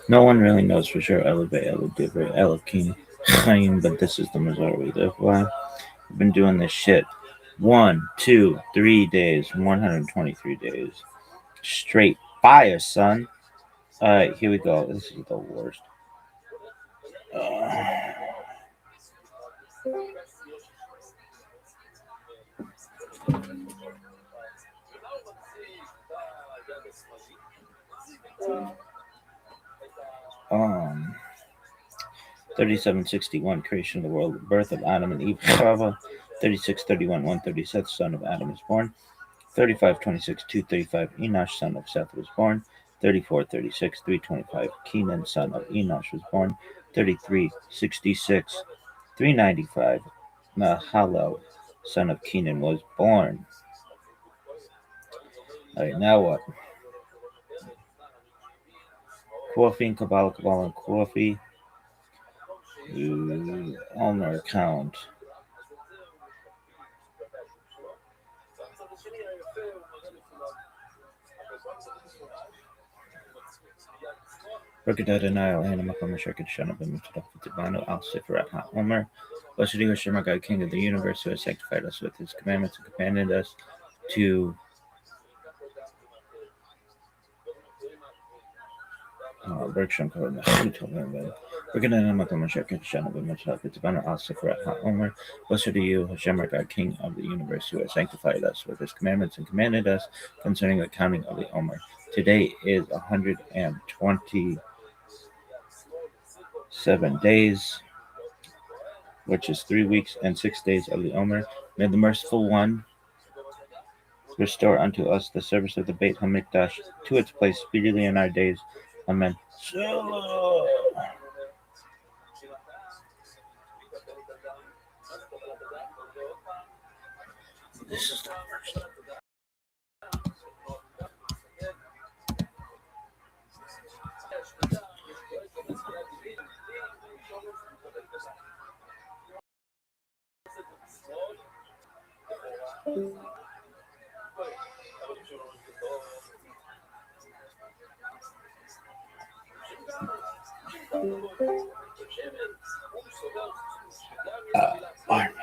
No one really knows for sure Elevate, Elevate, Elohim, Chaim, but this is the Missouri we live by. I've been doing this shit 1, 2, 3 days, 123 days. Straight fire, son. Alright, here we go. This is the worst. Um, 3761, creation of the world, birth of Adam and Eve, Chava. 3631, 137th son of Adam is born. 3526, 235, Enosh, son of Seth, was born. 3436, 325, Kenan, son of Enosh, was born. 3366, 395, Mahalalel, son of Kenan, was born. Alright, now what? Coffee and Kabbalah, Kabbalah and Coffee. Owner account. Rukada denial and Makama Shirkat Shana Bimutano Al Sifrat Omer. Blessed be Hashem, our God, King of the universe, who has sanctified us with his commandments and commanded us to Berksham Code. Blessed are you, Hashem, our God, King of the universe, who has sanctified us with his commandments and commanded us concerning the counting of the Omer. Today is 127 days, which is 3 weeks and 6 days of the Omer. May the merciful one restore unto us the service of the Beit HaMikdash to its place speedily in our days. Amen. This is the first. Army.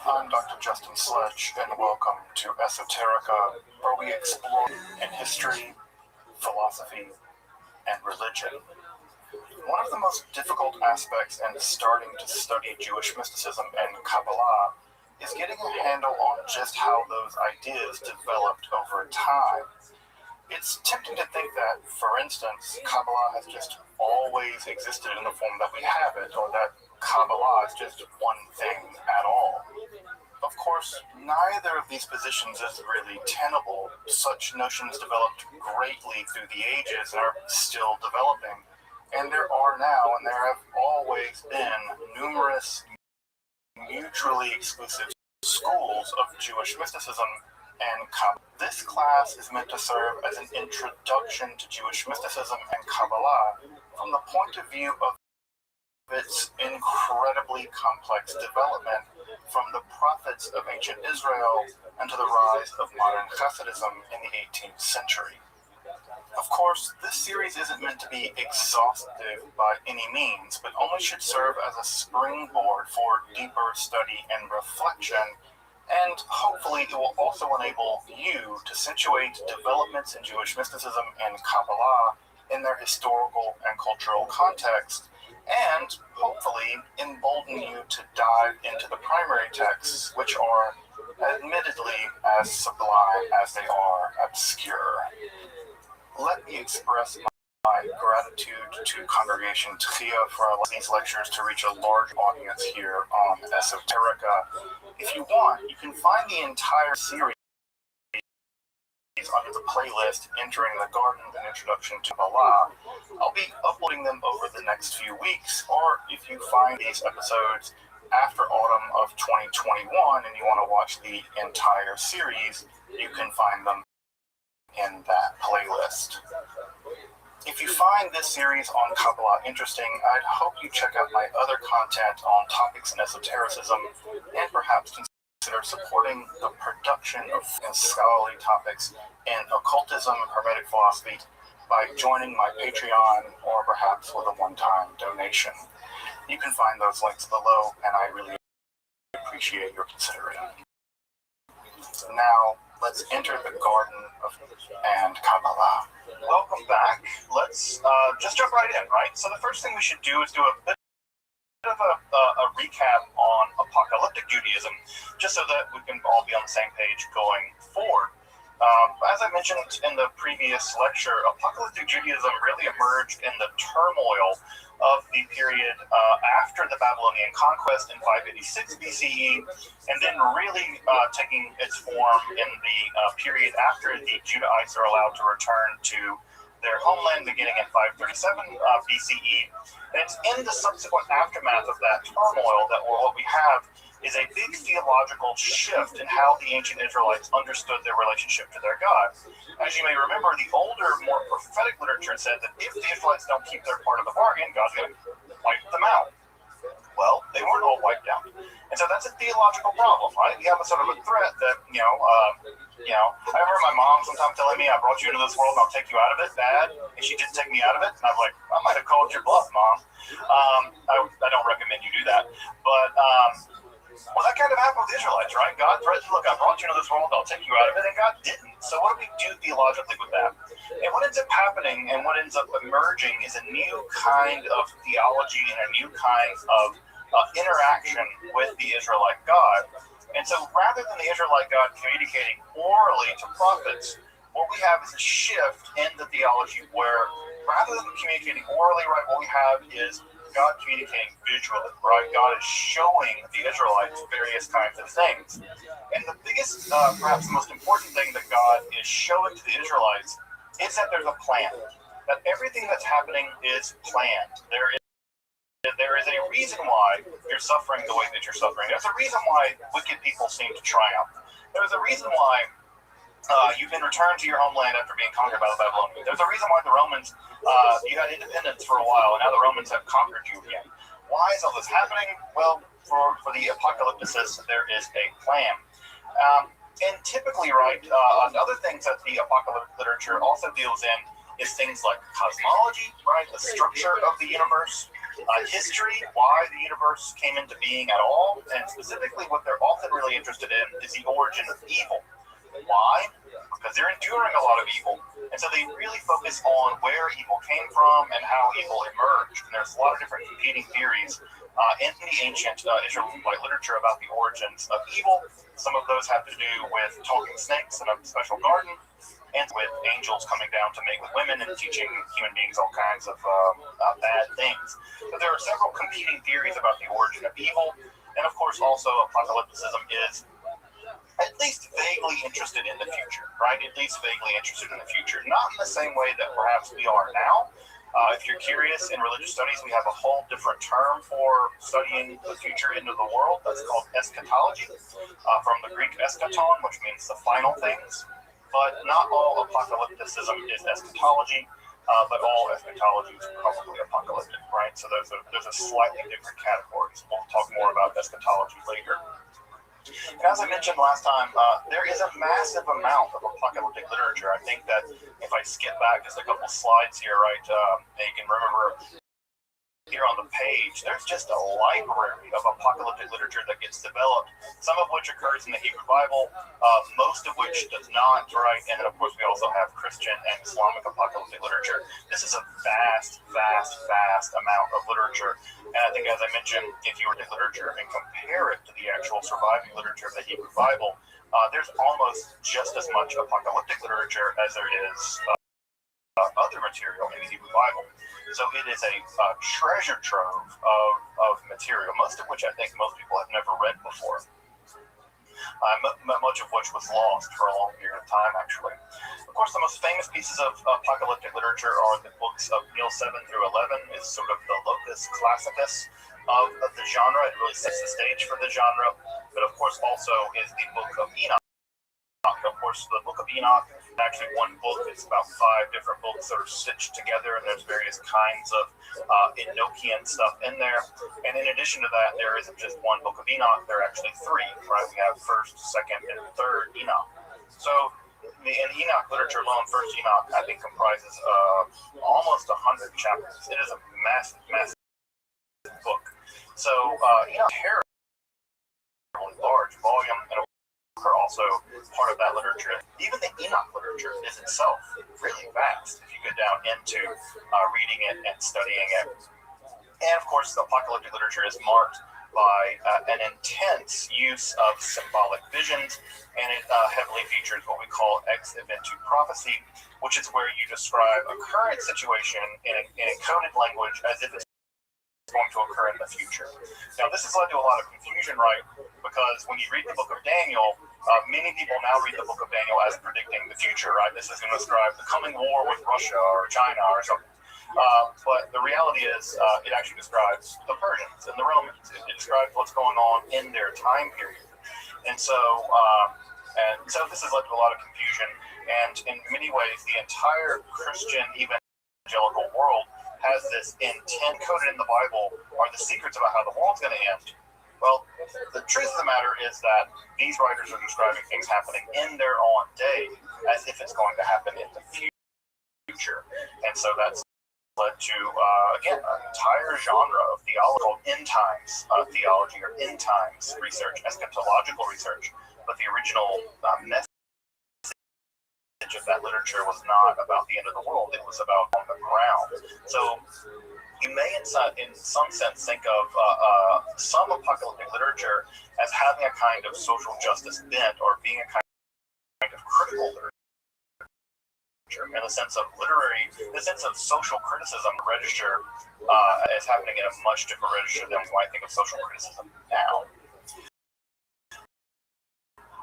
I'm Dr. Justin Sledge, and welcome to Esoterica, where we explore in history, philosophy, and religion. One of the most difficult aspects in starting to study Jewish mysticism and Kabbalah is getting a handle on just how those ideas developed over time. It's tempting to think that, for instance, Kabbalah has just always existed in the form that we have it, or that Kabbalah is just one thing at all. Of course, neither of these positions is really tenable. Such notions developed greatly through the ages and are still developing. And there are now, and there have always been, numerous mutually exclusive schools of Jewish mysticism and Kabbalah. This class is meant to serve as an introduction to Jewish mysticism and Kabbalah from the point of view of its incredibly complex development from the prophets of ancient Israel and to the rise of modern Hasidism in the 18th century. Of course, this series isn't meant to be exhaustive by any means, but only should serve as a springboard for deeper study and reflection, and hopefully it will also enable you to situate developments in Jewish mysticism and Kabbalah in their historical and cultural context, and hopefully embolden you to dive into the primary texts, which are admittedly as sublime as they are obscure. Let me express my gratitude to Congregation Tchia for allowing these lectures to reach a large audience here on Esoterica. If you want, you can find the entire series under the playlist Entering the Garden, an Introduction to Allah. I'll be uploading them over the next few weeks, or if you find these episodes after autumn of 2021 and you want to watch the entire series, you can find them in that playlist. If you find this series on Kabbalah interesting, I'd hope you check out my other content on topics in esotericism and perhaps consider supporting the production of scholarly topics in occultism and hermetic philosophy by joining my Patreon or perhaps with a one-time donation. You can find those links below, and I really appreciate your consideration. Now, let's enter the Garden of and Kabbalah. Welcome back. Let's just jump right in, right? So the first thing we should do is do a bit of a recap on apocalyptic Judaism, just so that we can all be on the same page going forward. As I mentioned in the previous lecture, apocalyptic Judaism really emerged in the turmoil of the period after the Babylonian conquest in 586 BCE, and then really taking its form in the period after the Judahites are allowed to return to their homeland beginning in 537 BCE. And it's in the subsequent aftermath of that turmoil that what we have is a big theological shift in how the ancient Israelites understood their relationship to their God. As you may remember, the older, more prophetic literature said that if the Israelites don't keep their part of the bargain, God's going to wipe them out. Well, they weren't all wiped out. And so that's a theological problem, right? You have a sort of a threat that, I remember my mom sometimes telling me, I brought you into this world and I'll take you out of it, Dad. And she did take me out of it. And I was like, I might have called your bluff, Mom. I don't recommend you do that. But, well, that kind of happened with the Israelites, right? God threatened, look, I brought you into this world, I'll take you out of it, and God didn't. So what do we do theologically with that? And what ends up happening and what ends up emerging is a new kind of theology and a new kind of interaction with the Israelite God. And so rather than the Israelite God communicating orally to prophets, what we have is a shift in the theology where rather than communicating orally, right, what we have is God communicating visually, right? God is showing the Israelites various kinds of things. And the biggest, perhaps the most important thing that God is showing to the Israelites is that there's a plan, that everything that's happening is planned. There is a reason why you're suffering the way that you're suffering. There's a reason why wicked people seem to triumph. There's a reason why you've been returned to your homeland after being conquered by the Babylonians. There's a reason why the Romans, you had independence for a while, and now the Romans have conquered you again. Why is all this happening? Well, for the apocalypticists, there is a plan. And typically, right, other things that the apocalyptic literature also deals in is things like cosmology, right, the structure of the universe, history, why the universe came into being at all, and specifically what they're often really interested in is the origin of evil. Why? Because they're enduring a lot of evil. And so they really focus on where evil came from and how evil emerged. And there's a lot of different competing theories in the ancient Israelite literature about the origins of evil. Some of those have to do with talking snakes in a special garden, and with angels coming down to mate with women and teaching human beings all kinds of bad things. But there are several competing theories about the origin of evil. And of course, also apocalypticism is at least vaguely interested in the future, right? At least vaguely interested in the future. Not in the same way that perhaps we are now. If you're curious, in religious studies, we have a whole different term for studying the future into the world. That's called eschatology, from the Greek eschaton, which means the final things. But not all apocalypticism is eschatology, but all eschatology is probably apocalyptic, right? So there's a slightly different categories. We'll talk more about eschatology later. And as I mentioned last time, there is a massive amount of apocalyptic literature. I think that if I skip back just a couple slides here, right, and you can remember here on the page, there's just a library of apocalyptic literature that gets developed, some of which occurs in the Hebrew Bible, most of which does not, right? And then, of course, we also have Christian and Islamic apocalyptic literature. This is a vast amount of literature. And I think, as I mentioned, if you were to literature and compare it to the actual surviving literature of the Hebrew Bible, there's almost just as much apocalyptic literature as there is other material in the Hebrew Bible. So it is a treasure trove of material, most of which I think most people have never read before. much of which was lost for a long period of time, actually. Of course, the most famous pieces of apocalyptic literature are the books of Neil 7 through 11, is sort of the locus classicus of the genre. It really sets the stage for the genre. But of course, also is the book of Enoch. Of course, the book of Enoch is actually one book. It's about 5 different books that are stitched together, and there's various kinds of Enochian stuff in there. And in addition to that, there isn't just one book of Enoch. There are actually 3, right? We have 1st, 2nd, and 3rd Enoch. So in Enoch literature alone, 1st Enoch, I think, comprises almost 100 chapters. It is a massive, massive book. So Enoch is a terribly large volume, and are also part of that literature. Even the Enoch literature is itself really vast if you go down into reading it and studying it. And of course, the apocalyptic literature is marked by an intense use of symbolic visions, and it heavily features what we call ex eventu prophecy, which is where you describe a current situation in a coded language as if it's going to occur in the future. Now, this has led to a lot of confusion, right? Because when you read the book of Daniel, many people now read the book of Daniel as predicting the future, right? This is going to describe the coming war with Russia or China or something. But the reality is, it actually describes the Persians and the Romans. It describes what's going on in their time period. And so this has led to a lot of confusion. And in many ways, the entire Christian evangelical world has this intent coded in the Bible are the secrets about how the world's going to end. Well, the truth of the matter is that these writers are describing things happening in their own day as if it's going to happen in the future. And so that's led to, again, an entire genre of theology called end times theology or end times research, eschatological research. But the original message of that literature was not about the end of the world. It was about on the ground. So you may, in some sense, think of some apocalyptic literature as having a kind of social justice bent or being a kind of critical literature in the sense of social criticism register is happening in a much different register than we might think of social criticism now.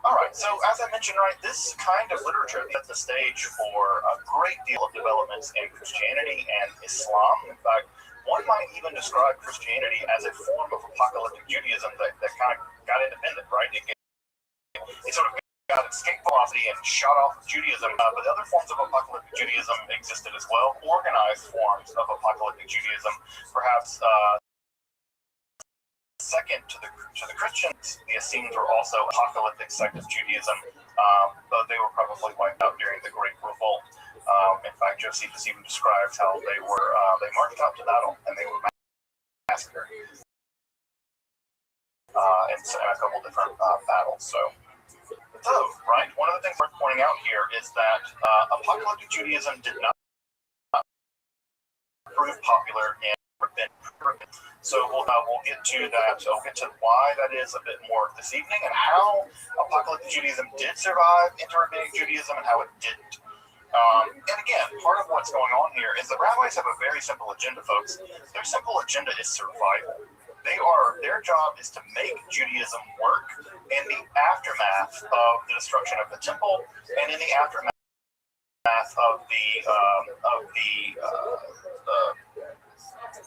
All right, so as I mentioned, right, this kind of literature sets the stage for a great deal of developments in Christianity and Islam. In fact, one might even describe Christianity as a form of apocalyptic Judaism that kind of got independent, right? It sort of got escape velocity and shot off Judaism, but other forms of apocalyptic Judaism existed as well, organized forms of apocalyptic Judaism, perhaps second to the Christians. The Essenes were also apocalyptic sect of Judaism, though they were probably wiped out during the Great Revolt. In fact, Josephus even describes how they marched out to battle and they were massacred in a couple different battles. So, right, one of the things worth pointing out here is that apocalyptic Judaism did not prove popular in rabbinic. So we'll get to that. We'll get to why that is a bit more this evening, and how apocalyptic Judaism did survive into rabbinic Judaism and how it didn't. And again, part of what's going on here is the rabbis have a very simple agenda, folks. Their simple agenda is survival. Their job is to make Judaism work in the aftermath of the destruction of the temple and in the aftermath of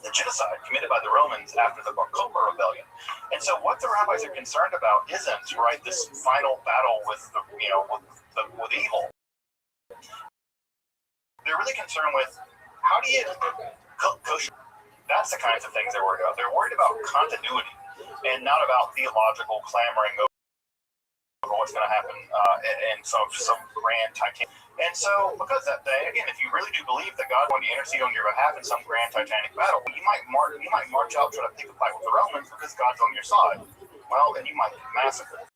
the genocide committed by the Romans after the Bar Kokhba rebellion. And so what the rabbis are concerned about isn't, right, this final battle with evil. They're really concerned with how do you cook kosher. That's the kinds of things they're worried about. They're worried about continuity and not about theological clamoring over what's going to happen in some grand titanic. And so, because that day, again, if you really do believe that God's going to intercede on your behalf in some grand titanic battle, you might march out try to pick a fight with the Romans because God's on your side. Well, then you might be massacred.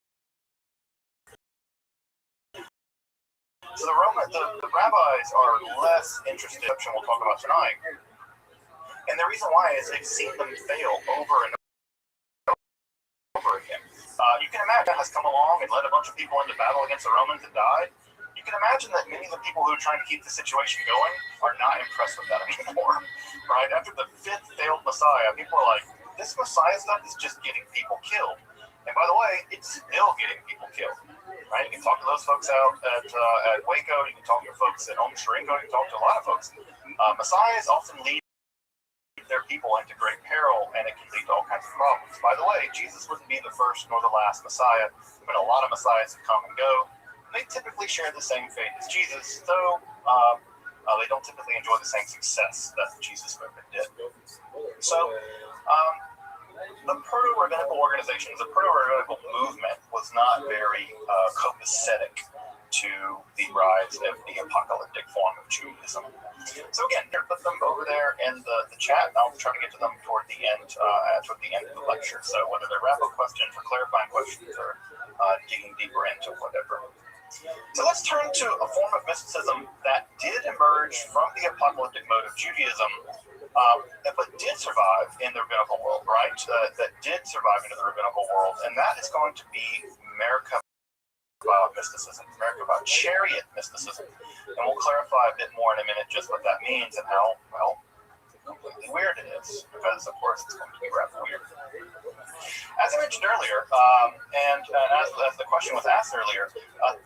So the rabbis are less interested, which we'll talk about tonight. And the reason why is they've seen them fail over and over again. You can imagine has come along and led a bunch of people into battle against the Romans and died. You can imagine that many of the people who are trying to keep the situation going are not impressed with that anymore, right? After the 5th failed Messiah, people are like, this Messiah stuff is just getting people killed. And by the way, it's still getting people killed. Right? You can talk to those folks out at Waco. You can talk to folks at Shringo. You can talk to a lot of folks. Messiahs often lead their people into great peril, and it can lead to all kinds of problems. By the way, Jesus wouldn't be the first nor the last Messiah. There's been a lot of Messiahs that come and go. They typically share the same fate as Jesus, though they don't typically enjoy the same success that Jesus did. So, the proto-rabbinical organizations, the proto-rabbinical movement was not very copacetic to the rise of the apocalyptic form of Judaism. So again, here, put them over there in the chat. I'll try to get to them toward the end of the lecture. So whether they're wrap-up questions or clarifying questions or digging deeper into whatever. So let's turn to a form of mysticism that did emerge from the apocalyptic mode of Judaism, but did survive in the rabbinical world, right? That did survive into the rabbinical world, and that is going to be Merkabah mysticism, Merkabah chariot mysticism. And we'll clarify a bit more in a minute just what that means and how, well, completely weird it is, because of course it's going to be rather weird. As I mentioned earlier, and as the question was asked earlier,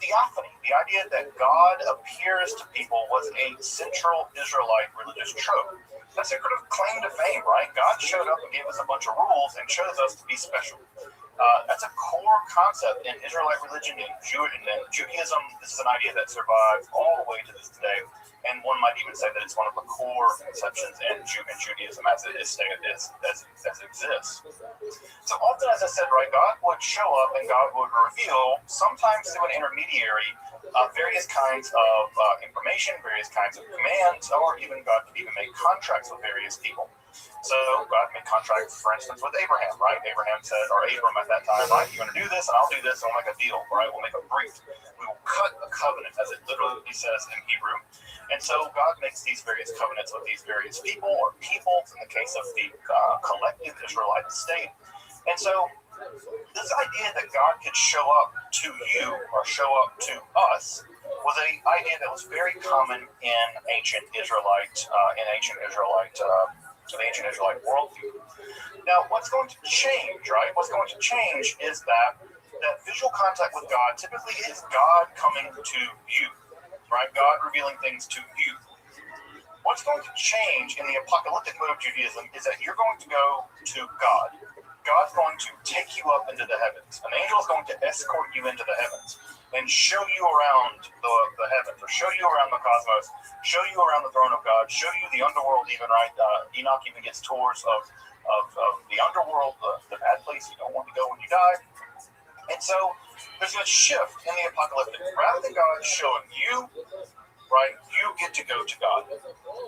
theophany, the idea that God appears to people, was a central Israelite religious trope. That's a sort of claim to fame, right? God showed up and gave us a bunch of rules and chose us to be special. That's a core concept in Israelite religion and Judaism. This is an idea that survives all the way to this day. And one might even say that it's one of the core conceptions in Judaism as it exists. So often, as I said, right, God would show up and God would reveal, sometimes through an intermediary, various kinds of information, various kinds of commands, or even God could even make contracts with various people. So God made contracts, for instance, with Abraham, right? Abraham said, or Abram at that time, right, you're going to do this, and I'll do this, and we'll make a deal, right? We'll make a brief. We will cut a covenant, as it literally says in Hebrew. And so God makes these various covenants with these various people, or peoples, in the case of the collective Israelite state. And so this idea that God could show up to you, or show up to us, was an idea that was very common in ancient Israelite worldview. Now, what's going to change, right? What's going to change is that visual contact with God typically is God coming to you, right? God revealing things to you. What's going to change in the apocalyptic mode of Judaism is that you're going to go to God. God's going to take you up into the heavens. An angel is going to escort you into the heavens and show you around the heavens, or show you around the cosmos, show you around the throne of God, show you the underworld even, right? Enoch even gets tours of the underworld, the bad place you don't want to go when you die. And so there's a shift in the apocalyptic. Rather than God showing you, right, you get to go to God.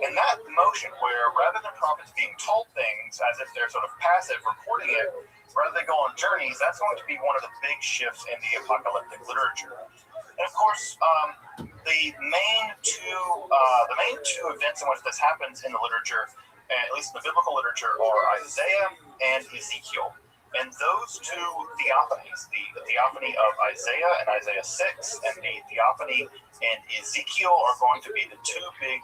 And that motion where rather than prophets being told things as if they're sort of passive reporting it, rather than go on journeys, that's going to be one of the big shifts in the apocalyptic literature. And of course, the main two events in which this happens in the literature, at least in the biblical literature, are Isaiah and Ezekiel. And those two theophanies, the theophany of Isaiah and Isaiah 6, and the theophany in Ezekiel, are going to be the two big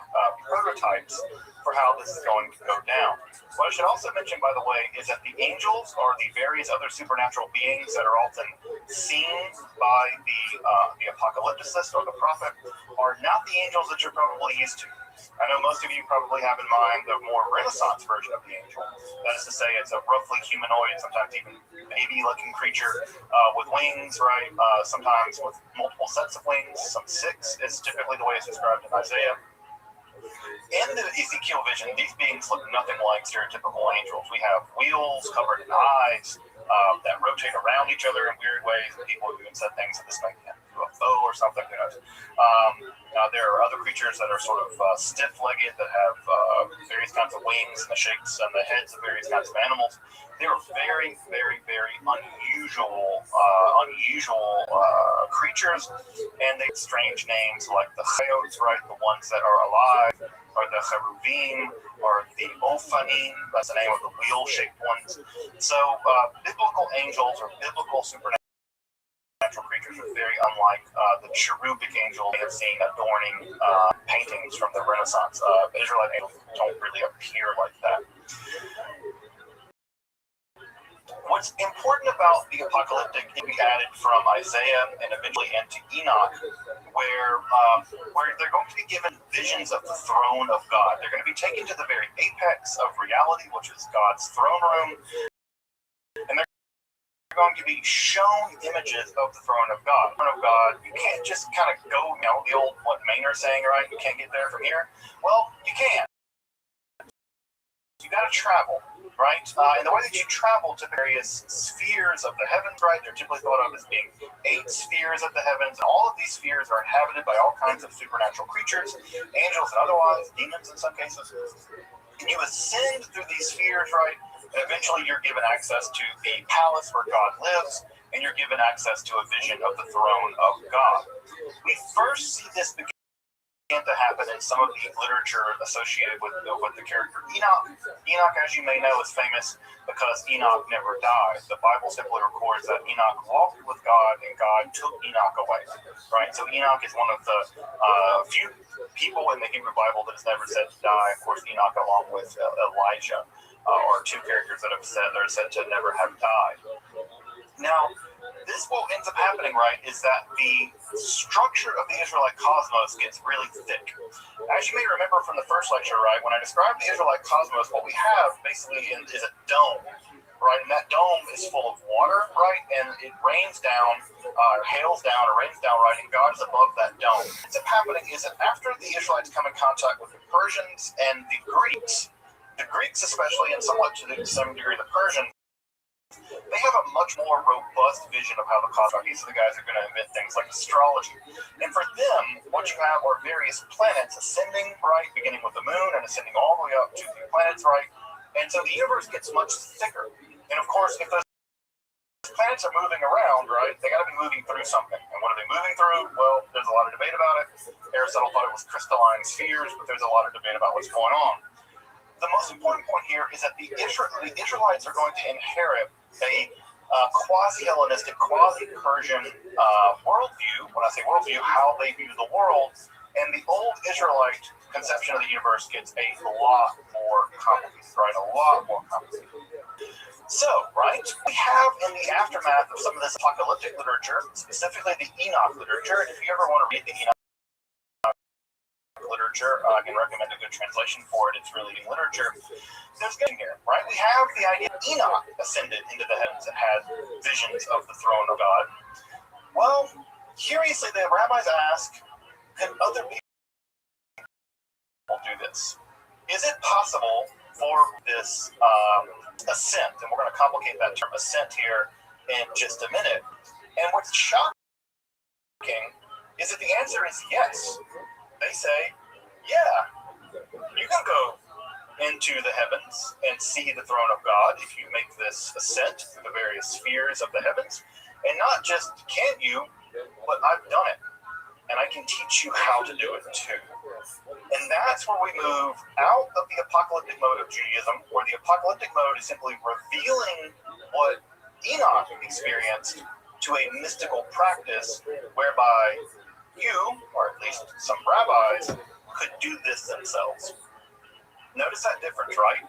prototypes for how this is going to go down. What I should also mention, by the way, is that the angels, or the various other supernatural beings that are often seen by the apocalypticist or the prophet, are not the angels that you're probably used to. I know most of you probably have in mind the more Renaissance version of the angel. That is to say, it's a roughly humanoid, sometimes even baby-looking creature with wings, right? Sometimes with multiple sets of wings. Some 6 is typically the way it's described in Isaiah. In the Ezekiel vision, these beings look nothing like stereotypical angels. We have wheels covered in eyes that rotate around each other in weird ways. People have even said things that this might be a UFO or something. Who knows? There are other creatures that are sort of stiff-legged, that have various kinds of wings and the shapes and the heads of various kinds of animals. They are very, very, very unusual creatures, and they have strange names like the Chayotes, right? The ones that are alive, or the Cherubim, or the Ophanim. That's the name of the wheel-shaped ones. So biblical angels, or biblical supernatural creatures, are very unlike the cherubic angel we have seen adorning paintings from the Renaissance. Israelite angels don't really appear like that. What's important about the apocalyptic can be added from Isaiah and eventually into Enoch, where they're going to be given visions of the throne of God. They're going to be taken to the very apex of reality, which is God's throne room, and they're going to be shown images of the throne of God. The throne of God, you can't just kind of go, the old Maynard saying, right? You can't get there from here. Well, you can. You got to travel, right? And the way that you travel to various spheres of the heavens, right? They're typically thought of as being 8 spheres of the heavens. And all of these spheres are inhabited by all kinds of supernatural creatures, angels and otherwise, demons in some cases. And you ascend through these spheres, right? And eventually you're given access to the palace where God lives, and you're given access to a vision of the throne of God. We first see this begin to happen in some of the literature associated with the character Enoch. Enoch, as you may know, is famous because Enoch never died. The Bible simply records that Enoch walked with God and God took Enoch away. Right? So Enoch is one of the few people in the Hebrew Bible that is never said to die. Of course, Enoch, along with Elijah, are 2 characters that are said to never have died. Now, this what ends up happening, right, is that the structure of the Israelite cosmos gets really thick. As you may remember from the first lecture, right, when I described the Israelite cosmos, what we have basically is a dome, right, and that dome is full of water, right, and it rains down, hails down, or rains down, right, and God is above that dome. What's happening is that after the Israelites come in contact with the Persians and the Greeks especially, and somewhat to some degree the Persians, they have a much more robust vision of how the cosmos. These are the guys who are going to invent things like astrology. And for them, what you have are various planets ascending, right, beginning with the moon and ascending all the way up to the planets, right? And so the universe gets much thicker. And of course, if those planets are moving around, right, they got to be moving through something. And what are they moving through? Well, there's a lot of debate about it. Aristotle thought it was crystalline spheres, but there's a lot of debate about what's going on. The most important point here is that the Israelites are going to inherit a quasi-Hellenistic, quasi-Persian worldview. When I say worldview, how they view the world. And the old Israelite conception of the universe gets a lot more complicated, right? A lot more complicated. So, right, we have in the aftermath of some of this apocalyptic literature, specifically the Enoch literature, and if you ever want to read the Enoch literature, I can recommend a good translation for it. It's really in literature. There's getting here, right? We have the idea Enoch ascended into the heavens and had visions of the throne of God. Well, curiously, the rabbis ask, can other people do this? Is it possible for this ascent? And we're going to complicate that term ascent here in just a minute. And what's shocking is that the answer is yes. They say, yeah, you can go into the heavens and see the throne of God if you make this ascent through the various spheres of the heavens. And not just can you, but I've done it. And I can teach you how to do it too. And that's where we move out of the apocalyptic mode of Judaism, where the apocalyptic mode is simply revealing what Enoch experienced to a mystical practice whereby you, or at least some rabbis, could do this themselves. Notice that difference, right?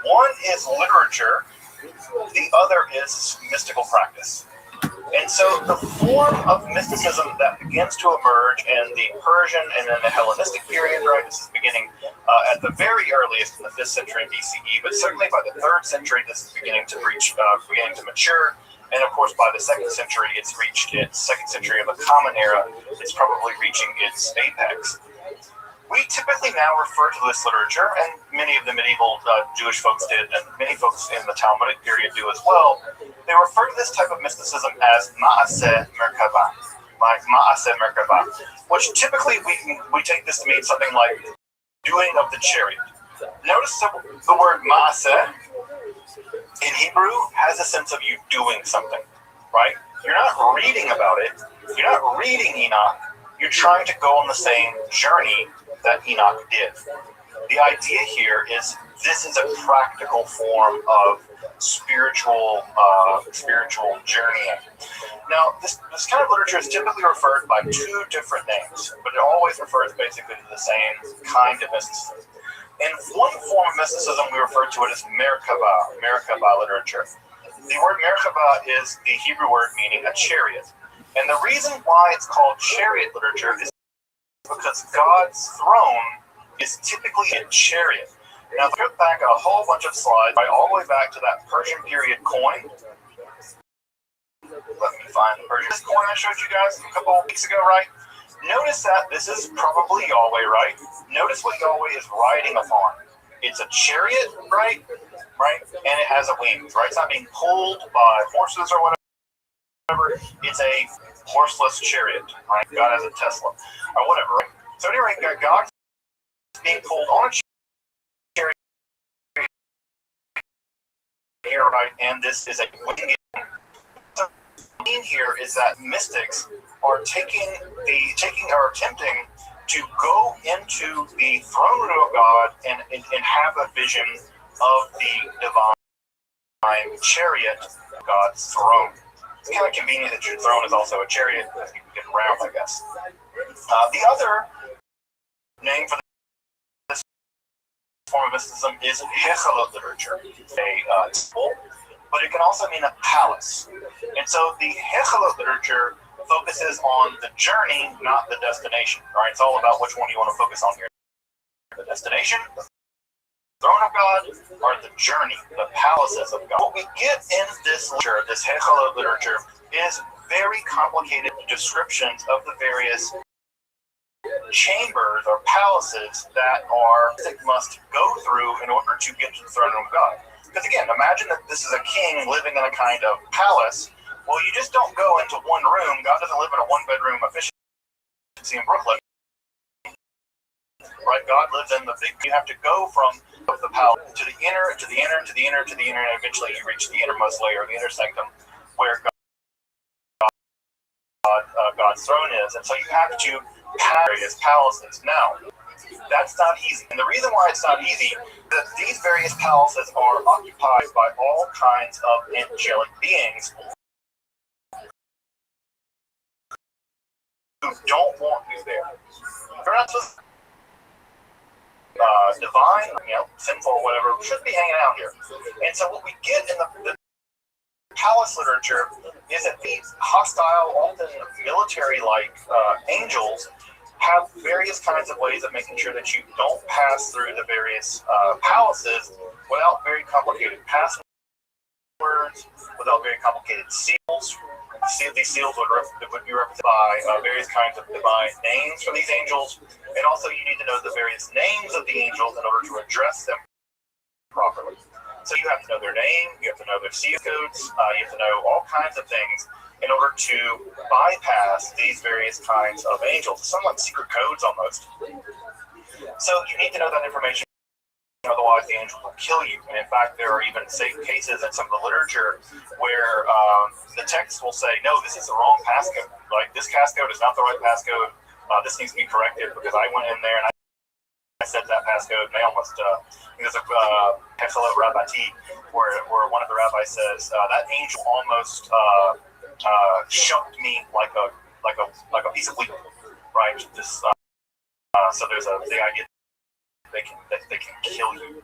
One is literature, the other is mystical practice. And so the form of mysticism that begins to emerge in the Persian and then the Hellenistic period, right? This is beginning at the very earliest in the 5th century BCE, but certainly by the 3rd century, this is beginning to mature. And of course, by the 2nd century, it's reached its 2nd century of the Common Era. It's probably reaching its apex. We typically now refer to this literature, and many of the medieval Jewish folks did, and many folks in the Talmudic period do as well. They refer to this type of mysticism as Ma'aseh Merkabah, which typically we take this to mean something like doing of the chariot. Notice the word Ma'aseh in Hebrew has a sense of you doing something, right? You're not reading about it. You're not reading Enoch. You're trying to go on the same journey that Enoch did. The idea here is this is a practical form of spiritual journeying. Now, this kind of literature is typically referred by two different names, but it always refers basically to the same kind of mysticism. In one form of mysticism, we refer to it as Merkabah literature. The word Merkabah is the Hebrew word meaning a chariot. And the reason why it's called chariot literature is because God's throne is typically a chariot. Now, if we go back a whole bunch of slides, right, all the way back to that Persian period coin. Let me find the Persian coin I showed you guys a couple of weeks ago, right? Notice that this is probably Yahweh, right? Notice what Yahweh is riding upon. It's a chariot, right? And it has a wings, right? It's not being pulled by horses or whatever. It's a horseless chariot, right? God has a Tesla or whatever, right? So anyway, God is being pulled on a chariot here, right? And this is a wing. So the theme here is that mystics are attempting to go into the throne room of God and have a vision of the divine chariot, God's throne. It's kind of convenient that your throne is also a chariot because you can get around, I guess. The other name for this form of mysticism is Hechalot literature, a temple, but it can also mean a palace. And so the Hechalot literature focuses on the journey, not the destination. Right? It's all about which one you want to focus on here. The destination, the throne of God, or the journey, the palaces of God. What we get in this literature, this Hechalot literature, is very complicated descriptions of the various chambers or palaces that must go through in order to get to the throne room of God. Because again, imagine that this is a king living in a kind of palace. Well, you just don't go into one room. God doesn't live in a one-bedroom efficiency in Brooklyn. Right? God lives in the big. You have to go from the palace to the inner, to the inner, to the inner, to the inner, and eventually you reach the innermost layer, the inner sanctum, where God's throne is. And so you have to pass various palaces. Now, that's not easy. And the reason why it's not easy is that these various palaces are occupied by all kinds of angelic beings who don't want you there. They're not just divine, sinful, whatever, should be hanging out here. And so what we get in the palace literature is that these hostile, often military-like angels have various kinds of ways of making sure that you don't pass through the various palaces without very complicated passwords, without very complicated seals. These seals would be represented by various kinds of divine names for these angels, and also you need to know the various names of the angels in order to address them properly. So you have to know their name, you have to know their seal codes, you have to know all kinds of things in order to bypass these various kinds of angels. Some like secret codes almost. So you need to know that information, otherwise otherwise the angel will kill you. And in fact, there are even safe cases in some of the literature where the text will say, no, this is the wrong passcode. Like, this passcode is not the right passcode. This needs to be corrected because I went in there and I set that passcode. And they almost, there's a ViralRabbi where one of the rabbis says, that angel almost shoved me like a piece of wheat, right? This, so there's the idea that they can kill you.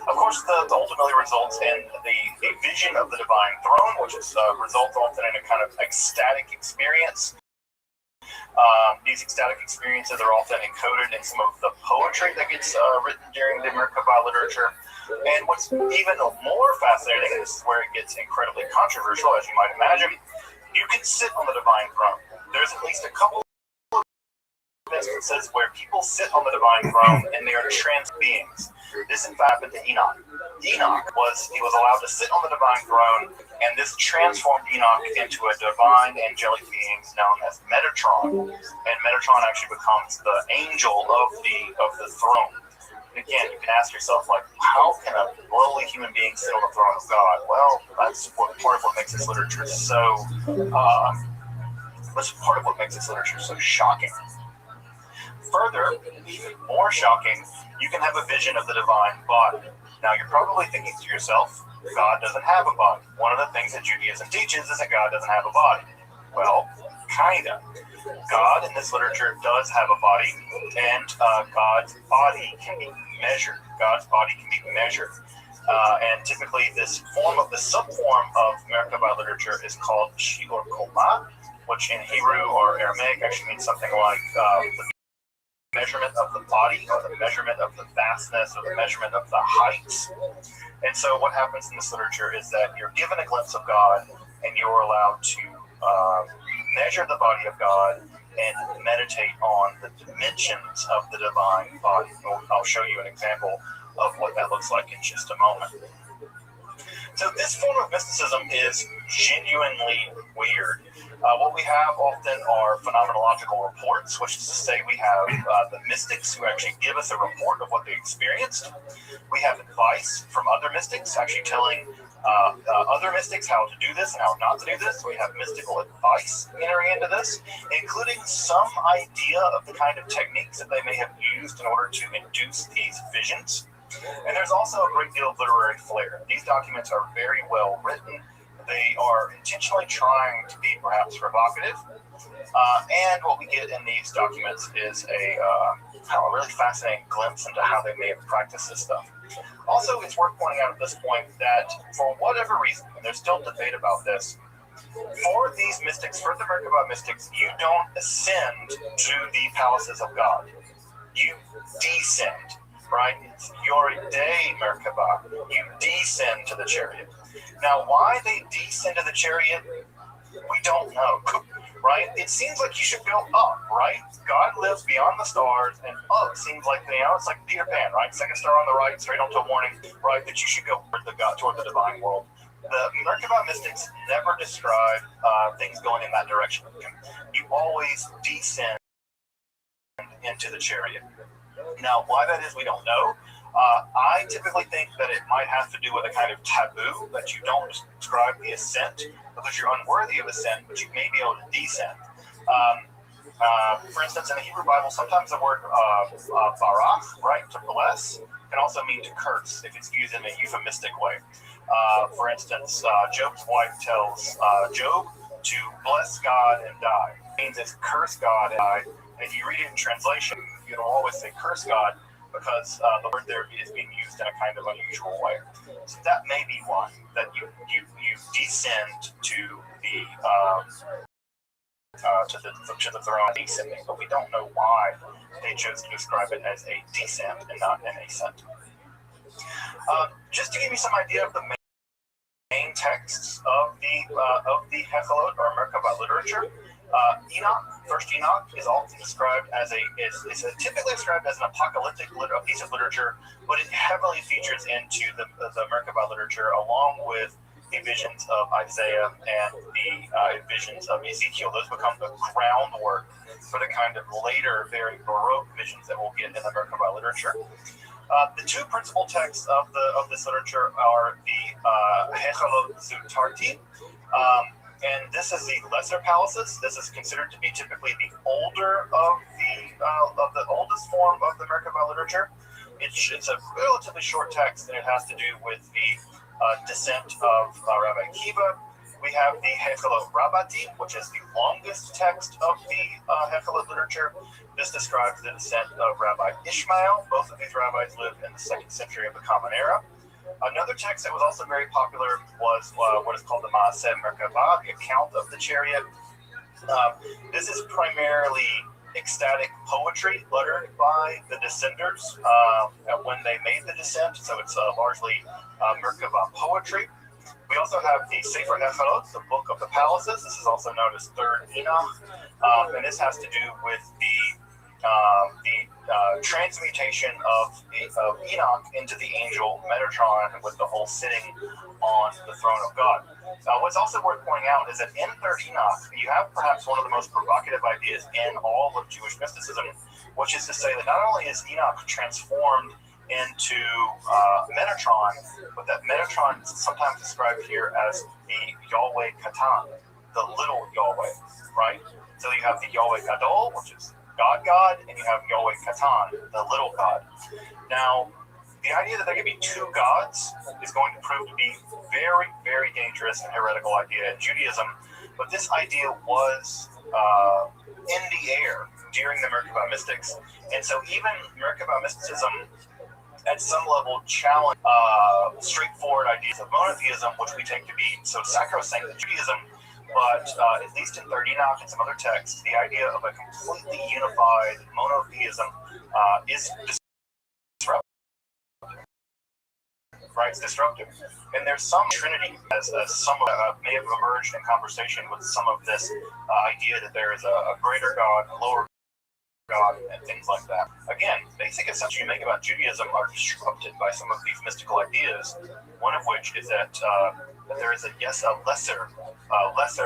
Of course, the ultimately results in the vision of the divine throne, which is results often in a kind of ecstatic experience. These ecstatic experiences are often encoded in some of the poetry that gets written during the Merkabah literature. And what's even more fascinating, and this is where it gets incredibly controversial, as you might imagine, you can sit on the divine throne. There's at least a couple of instances where people sit on the divine throne and they are trans beings. This in fact happened to Enoch. Enoch was allowed to sit on the divine throne, and this transformed Enoch into a divine angelic being known as Metatron. And Metatron actually becomes the angel of the throne. And again, you can ask yourself, like, how can a lowly human being sit on the throne of God? Well, that's part of what makes this literature so. That's part of what makes this literature so shocking. Further, even more shocking, you can have a vision of the divine body. Now, you're probably thinking to yourself, God doesn't have a body. One of the things that Judaism teaches is that God doesn't have a body. Well, kinda. God in this literature does have a body, and God's body can be measured. God's body can be measured. And typically the subform of Merkabah literature is called Shiur Koma, which in Hebrew or Aramaic actually means something like the measurement of the body, or the measurement of the vastness, or the measurement of the heights. And so what happens in this literature is that you're given a glimpse of God, and you're allowed to measure the body of God and meditate on the dimensions of the divine body. I'll show you an example of what that looks like in just a moment. So this form of mysticism is genuinely weird. What we have often are phenomenological reports, which is to say we have the mystics who actually give us a report of what they experienced. We have advice from other mystics actually telling other mystics how to do this and how not to do this. We have mystical advice entering into this, including some idea of the kind of techniques that they may have used in order to induce these visions. And there's also a great deal of literary flair. These documents are very well written. They are intentionally trying to be perhaps provocative. And what we get in these documents is a really fascinating glimpse into how they may have practiced this stuff. Also, it's worth pointing out at this point that for whatever reason, and there's still debate about this, for these mystics, for the Merkabah mystics, you don't ascend to the palaces of God. You descend. Right? It's your day, Merkabah. You descend to the chariot. Now, why they descend to the chariot, we don't know, right? It seems like you should go up, right? God lives beyond the stars, and up seems like, it's like Peter Pan, right? Second star on the right, straight on to warning, right? That you should go toward the divine world. The Merkabah mystics never describe things going in that direction. You always descend into the chariot. Now, why that is, we don't know. I typically think that it might have to do with a kind of taboo that you don't describe the ascent because you're unworthy of ascent, but you may be able to descend. For instance, in the Hebrew Bible, sometimes the word barach, right, to bless, can also mean to curse if it's used in a euphemistic way. For instance, Job's wife tells Job to bless God and die. It means it's curse God and die. And if you read it in translation, you'll always say curse God because the word there is being used in a kind of unusual way. So that may be one, that you descend to the throne descending, but we don't know why they chose to describe it as a descent and not an ascent. Just to give you some idea of the main texts of the Hechalot or Merkabah literature, First Enoch is often described as is typically described as an apocalyptic piece of literature, but it heavily features into the Merkabah literature along with the visions of Isaiah and the visions of Ezekiel. Those become the groundwork for the kind of later, very Baroque visions that we'll get in the Merkabah literature. The two principal texts of this literature are the Hechalot Zutarti, and this is the lesser palaces. This is considered to be typically the older of the oldest form of the Merkabah literature. It's a relatively short text, and it has to do with the descent of Rabbi Akiva. We have the Hechalot Rabbati, which is the longest text of the Hechalot literature. This describes the descent of Rabbi Ishmael. Both of these rabbis lived in the 2nd century of the Common Era. Another text that was also very popular was what is called the Maaseh Merkabah, the account of the chariot. This is primarily ecstatic poetry uttered by the descenders when they made the descent, so it's largely Merkabah poetry. We also have the Sefer Hechalot, the Book of the Palaces. This is also known as Third Enoch, and this has to do with the transmutation of Enoch into the angel Metatron, with the whole sitting on the throne of God. What's also worth pointing out is that in Third Enoch, you have perhaps one of the most provocative ideas in all of Jewish mysticism, which is to say that not only is Enoch transformed into Metatron, but that Metatron is sometimes described here as the Yahweh Katan, the little Yahweh, right? So you have the Yahweh Gadol, which is God, and you have Yahweh Katan, the little God. Now, the idea that there could be two gods is going to prove to be very, very dangerous and heretical idea in Judaism, but this idea was in the air during the Merkabah mystics, and so even Merkabah mysticism at some level challenge straightforward ideas of monotheism, which we take to be so sacrosanct in Judaism. But at least in Third Enoch and some other texts, the idea of a completely unified monotheism is disruptive. Right? It's disruptive. And there's some Trinity, as some may have emerged in conversation with some of this idea that there is a greater God, a lower God, and things like that. Again, basic assumptions you make about Judaism are disrupted by some of these mystical ideas, one of which is that there is a lesser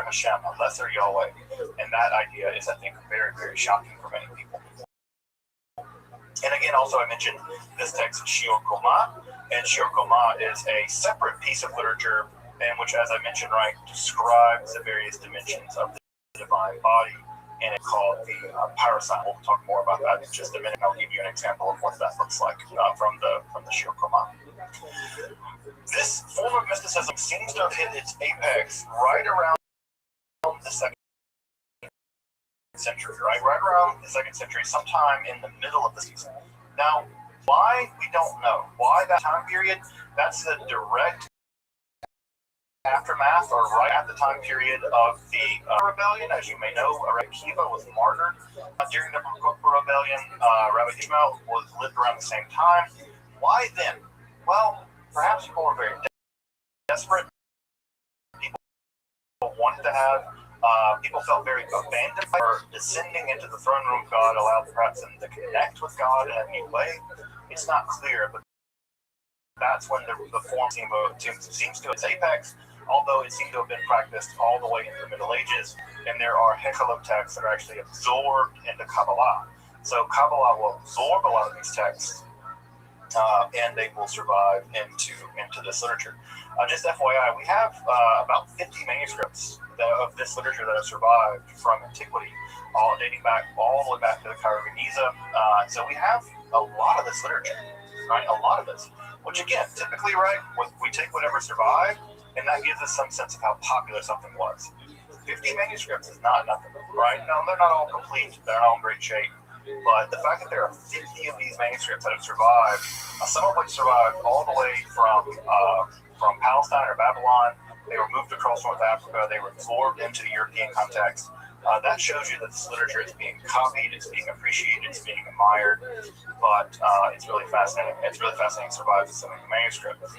Hashem, a lesser Yahweh, and that idea is, I think, very, very shocking for many people. And again, also I mentioned this text, Shiur Koma, and Shiur Koma is a separate piece of literature, in which, as I mentioned, right, describes the various dimensions of the divine body, and it's called the Parasat. We'll talk more about that in just a minute. I'll give you an example of what that looks like from the Shiur Koma. This form of mysticism seems to have hit its apex right around the 2nd century, right around the 2nd century, sometime in the middle of the season. Now, why, we don't know. Why that time period? That's the direct aftermath, or right at the time period of the rebellion. As you may know, Rabbi Akiva was martyred during the rebellion. Rabbi Ishmael lived around the same time. Why then? Well, perhaps people were very desperate. People wanted to have, people felt very abandoned, or descending into the throne room of God allowed perhaps them to connect with God in a new way. It's not clear, but that's when the form seems to its apex, although it seems to have been practiced all the way into the Middle Ages, and there are Hechalot texts that are actually absorbed into Kabbalah. So Kabbalah will absorb a lot of these texts, and they will survive into this literature. Just FYI, we have about 50 manuscripts of this literature that have survived from antiquity, all dating back all the way back to the Cairo of Giza. So we have a lot of this literature, right? A lot of this, which again, typically, right, we take whatever survived, and that gives us some sense of how popular something was. 50 manuscripts is not nothing, right? No, they're not all complete. They're not all in great shape. But the fact that there are 50 of these manuscripts that have survived, some of which survived all the way from Palestine or Babylon, they were moved across North Africa, they were absorbed into the European context. That shows you that this literature is being copied, it's being appreciated, it's being admired, but it's really fascinating. It's really fascinating to survive so many manuscripts.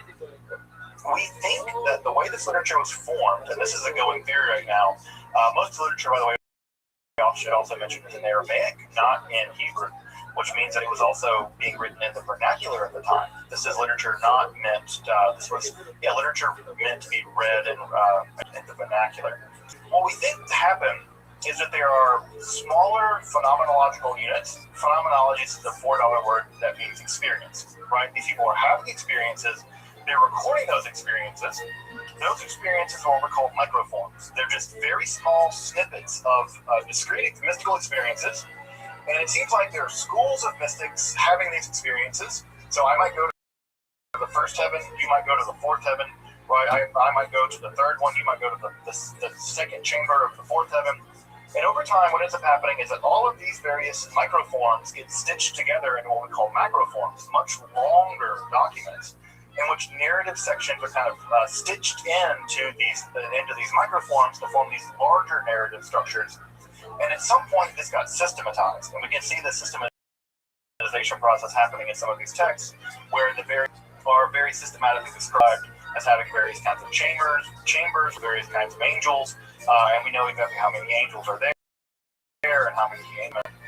We think that the way this literature was formed, and this is a going theory right now, most literature, by the way, I should also mention, is in Aramaic, not in Hebrew, which means that it was also being written in the vernacular at the time. This is literature not meant, literature meant to be read in the vernacular. What we think happened is that there are smaller phenomenological units. Phenomenology is the $4 word that means experience, right? These people are having experiences, they're recording those experiences. Those experiences are what we call microforms. They're just very small snippets of discrete mystical experiences, and it seems like there are schools of mystics having these experiences. So I might go to the first heaven, you might go to the fourth heaven, right? I might go to the third one, you might go to the second chamber of the fourth heaven. And over time, what ends up happening is that all of these various microforms get stitched together into what we call macroforms, much longer documents, in which narrative sections are kind of stitched into these microforms to form these larger narrative structures. And at some point, this got systematized, and we can see the systematization process happening in some of these texts, where the are very systematically described as having various kinds of chambers, various kinds of angels, and we know exactly how many angels are there and how many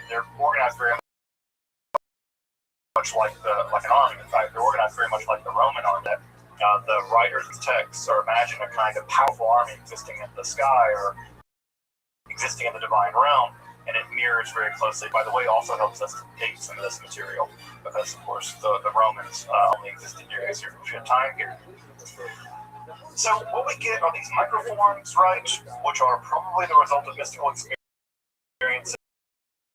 they're organized very much like an army. In fact, they're organized very much like the Roman army. That the writers of texts are imagining a kind of powerful army existing in the sky or existing in the divine realm, and it mirrors very closely. By the way, also helps us to date some of this material because, of course, the Romans only existed during a certain time period. So what we get are these microforms, right, which are probably the result of mystical experiences.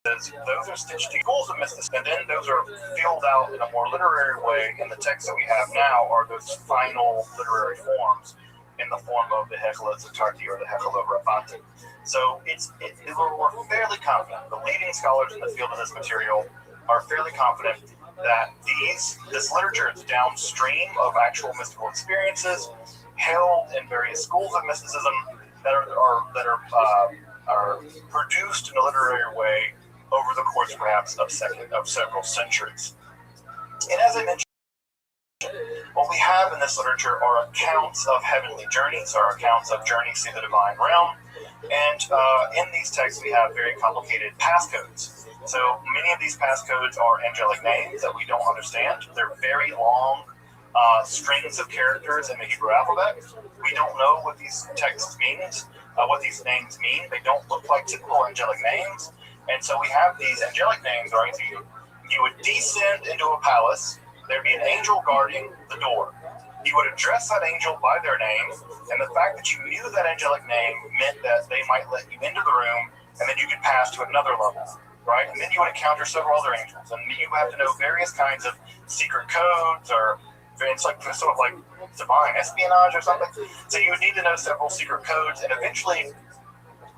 Those are stitched to schools of mysticism, and then those are filled out in a more literary way in the text that we have now, are those final literary forms in the form of the Hechla Zatarti or the Hechla Rabbati. So we're fairly confident, the leading scholars in the field of this material are fairly confident that this literature is downstream of actual mystical experiences held in various schools of mysticism that are produced in a literary way over the course perhaps of several centuries. And as I mentioned, what we have in this literature are accounts of heavenly journeys, or accounts of journeys through the divine realm. And in these texts, we have very complicated passcodes. So many of these passcodes are angelic names that we don't understand. They're very long strings of characters in the Hebrew alphabet. We don't know what these texts mean, what these names mean. They don't look like typical angelic names. And so we have these angelic names, right? So you would descend into a palace. There'd be an angel guarding the door. You would address that angel by their name, and the fact that you knew that angelic name meant that they might let you into the room, and then you could pass to another level, right? And then you would encounter several other angels, and you have to know various kinds of secret codes, or it's like sort of like divine espionage or something. So you would need to know several secret codes, and eventually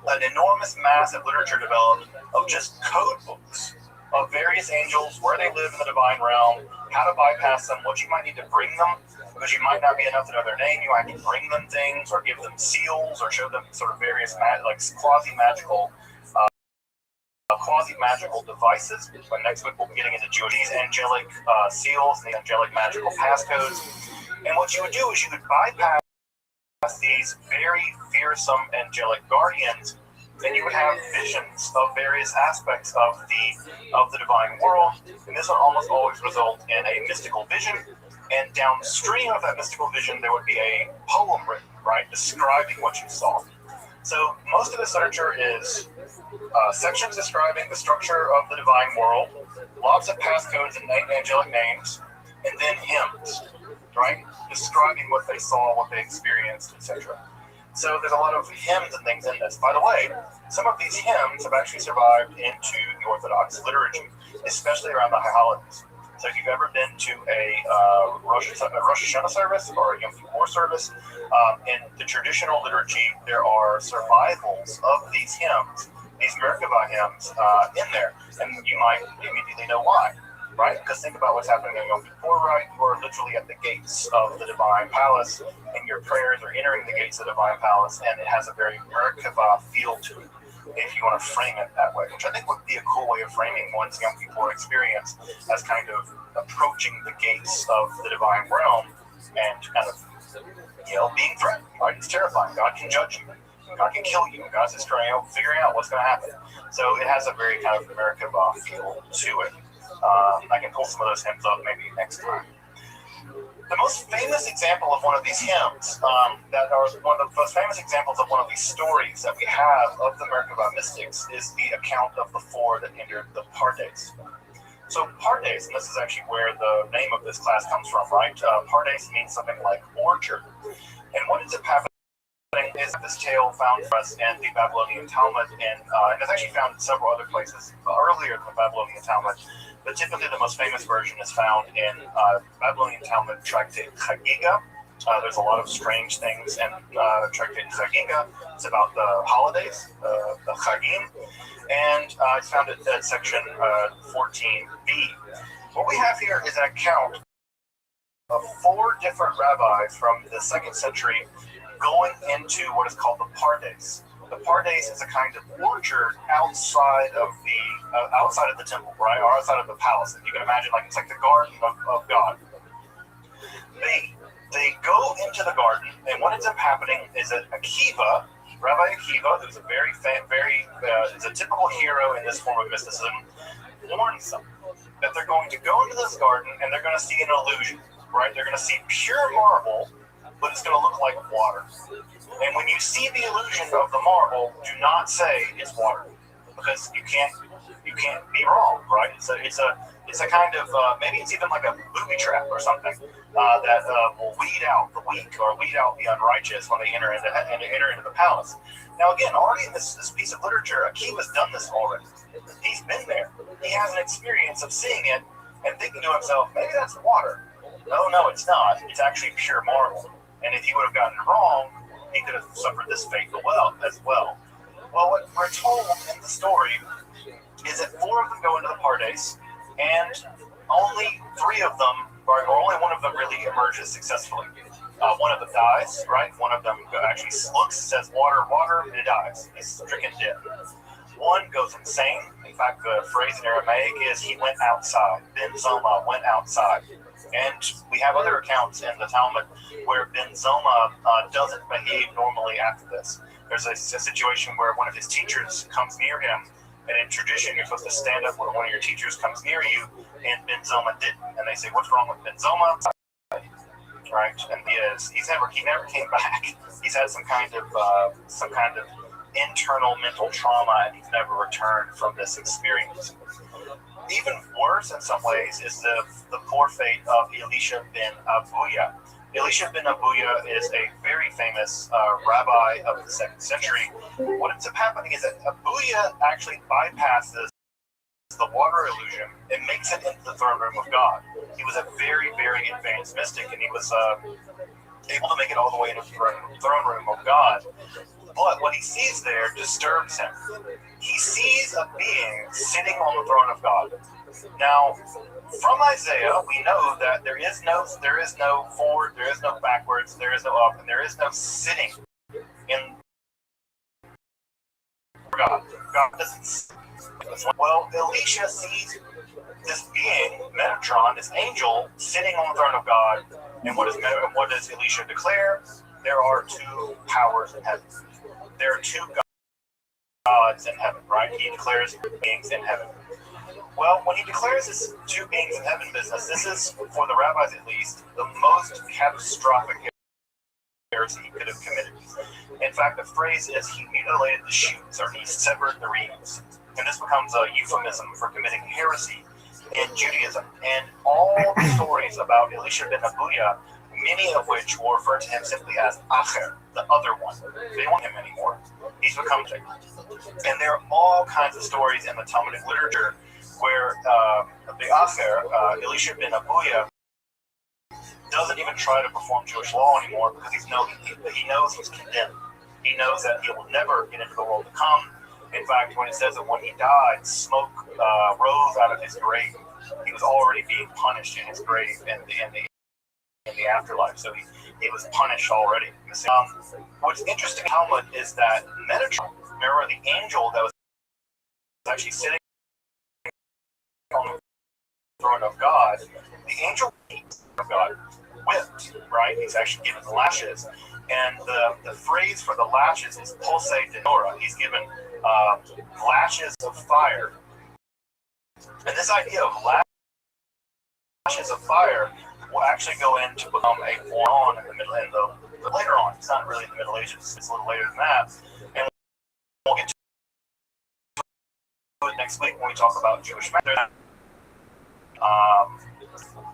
an enormous mass of literature developed of just code books of various angels, where they live in the divine realm, how to bypass them, what you might need to bring them, because you might not be enough to know their name. You might need to bring them things, or give them seals, or show them sort of various quasi-magical devices. But next week we'll be getting into these angelic seals and the angelic magical passcodes. And what you would do is you would bypass these very fearsome angelic guardians, then you would have visions of various aspects of the divine world, and this would almost always result in a mystical vision. And downstream of that mystical vision, there would be a poem written, right, describing what you saw. So most of this literature is sections describing the structure of the divine world, lots of passcodes and angelic names, and then hymns, right, describing what they saw, what they experienced, etc. So there's a lot of hymns and things in this. By the way, some of these hymns have actually survived into the Orthodox liturgy, especially around the high holidays. So if you've ever been to a Rosh Hashanah service or a Yom Kippur service, in the traditional liturgy, there are survivals of these hymns, these Merkavah hymns in there, and you might immediately know why, right? Because think about what's happening in Yom Kippur, right? You are literally at the gates of the divine palace, and your prayers are entering the gates of the divine palace, and it has a very Merkavah feel to it, if you want to frame it that way, which I think would be a cool way of framing one's Yom Kippur experience as kind of approaching the gates of the divine realm and kind of, being threatened, right? It's terrifying. God can judge you. God can kill you. God's just figuring out what's going to happen. So it has a very kind of Merkavah feel to it. I can pull some of those hymns up maybe next time. The most famous example of one of these hymns, that are one of the most famous examples of one of these stories that we have of the Merkabah mystics, is the account of the four that entered the Pardes. So Pardes, and this is actually where the name of this class comes from, right? Pardes means something like orchard. And what ends up happening is this tale found for us in the Babylonian Talmud, and it's actually found in several other places earlier in the Babylonian Talmud. But typically the most famous version is found in Babylonian Talmud Tractate Chagiga. There's a lot of strange things in Tractate Chagiga. It's about the holidays, the Chagim, and it's found at section 14b. What we have here is an account of four different rabbis from the 2nd century going into what is called the Pardes. The Pardes is a kind of orchard outside of the temple, right, or outside of the palace. And you can imagine, like, it's like the garden of God. They go into the garden, and what ends up happening is that Akiva, Rabbi Akiva, who's a is a typical hero in this form of mysticism, warns them that they're going to go into this garden and they're going to see an illusion, right? They're going to see pure marble, but it's going to look like water. And when you see the illusion of the marble, do not say it's water, because you can't be wrong, right? It's a kind of maybe it's even like a booby trap or something that will weed out the weak or weed out the unrighteous when they enter into the palace. Now again, already in this piece of literature, Akiva's done this already. He's been there. He has an experience of seeing it and thinking to himself, maybe that's water. No, it's not. It's actually pure marble. And if he would have gotten it wrong, he could have suffered this fate as well. Well, what we're told in the story is that four of them go into the Pardes, and only three of them, or only one of them really emerges successfully. One of them dies, right? One of them actually says water, and it dies. He's stricken dead. One goes insane. In fact, the phrase in Aramaic is he went outside. Ben Zoma went outside. And we have other accounts in the Talmud where Ben Zoma doesn't behave normally after this. There's a situation where one of his teachers comes near him, and in tradition, you're supposed to stand up when one of your teachers comes near you, and Ben Zoma didn't. And they say, what's wrong with Ben Zoma? Right? And he never came back. He's had some kind of internal mental trauma, and he's never returned from this experience. Even worse in some ways is the poor fate of Elisha ben Abuya. Elisha ben Abuya is a very famous rabbi of the 2nd century. What ends up happening is that Abuya actually bypasses the water illusion and makes it into the throne room of God. He was a very, very advanced mystic, and he was able to make it all the way into the throne room of God. But what he sees there disturbs him. He sees a being sitting on the throne of God. Now, from Isaiah, we know that there is no forward, there is no backwards, there is no up, and there is no sitting in God. God doesn't sit. Well, Elisha sees this being, Metatron, this angel, sitting on the throne of God. And what does Elisha declare? There are two powers in heaven. There are two gods in heaven, right? He declares beings in heaven. Well, when he declares this two beings in heaven business, this is, for the rabbis at least, the most catastrophic heresy he could have committed. In fact, the phrase is he mutilated the shoots, or he severed the reeds. And this becomes a euphemism for committing heresy in Judaism. And all the stories about Elisha ben Abuya, many of which will refer to him simply as Acher, the other one. They don't want him anymore. He's become sick. And there are all kinds of stories in the Talmudic literature where the Acher, Elisha ben Abuya, doesn't even try to perform Jewish law anymore because he knows he's condemned. He knows that he will never get into the world to come. In fact, when it says that when he died, smoke rose out of his grave, he was already being punished in his grave in the afterlife. So he was punished already. What's interesting in Talmud is that Metatron, remember the angel that was actually sitting on the throne of God, the angel of God whipped, right? He's actually given the lashes. And the phrase for the lashes is pulse de nora. He's given lashes of fire. And this idea of lashes of fire will actually go in to become a on in the middle, but later on. It's not really in the Middle Ages. It's a little later than that, and we'll get to it next week when we talk about Jewish matters.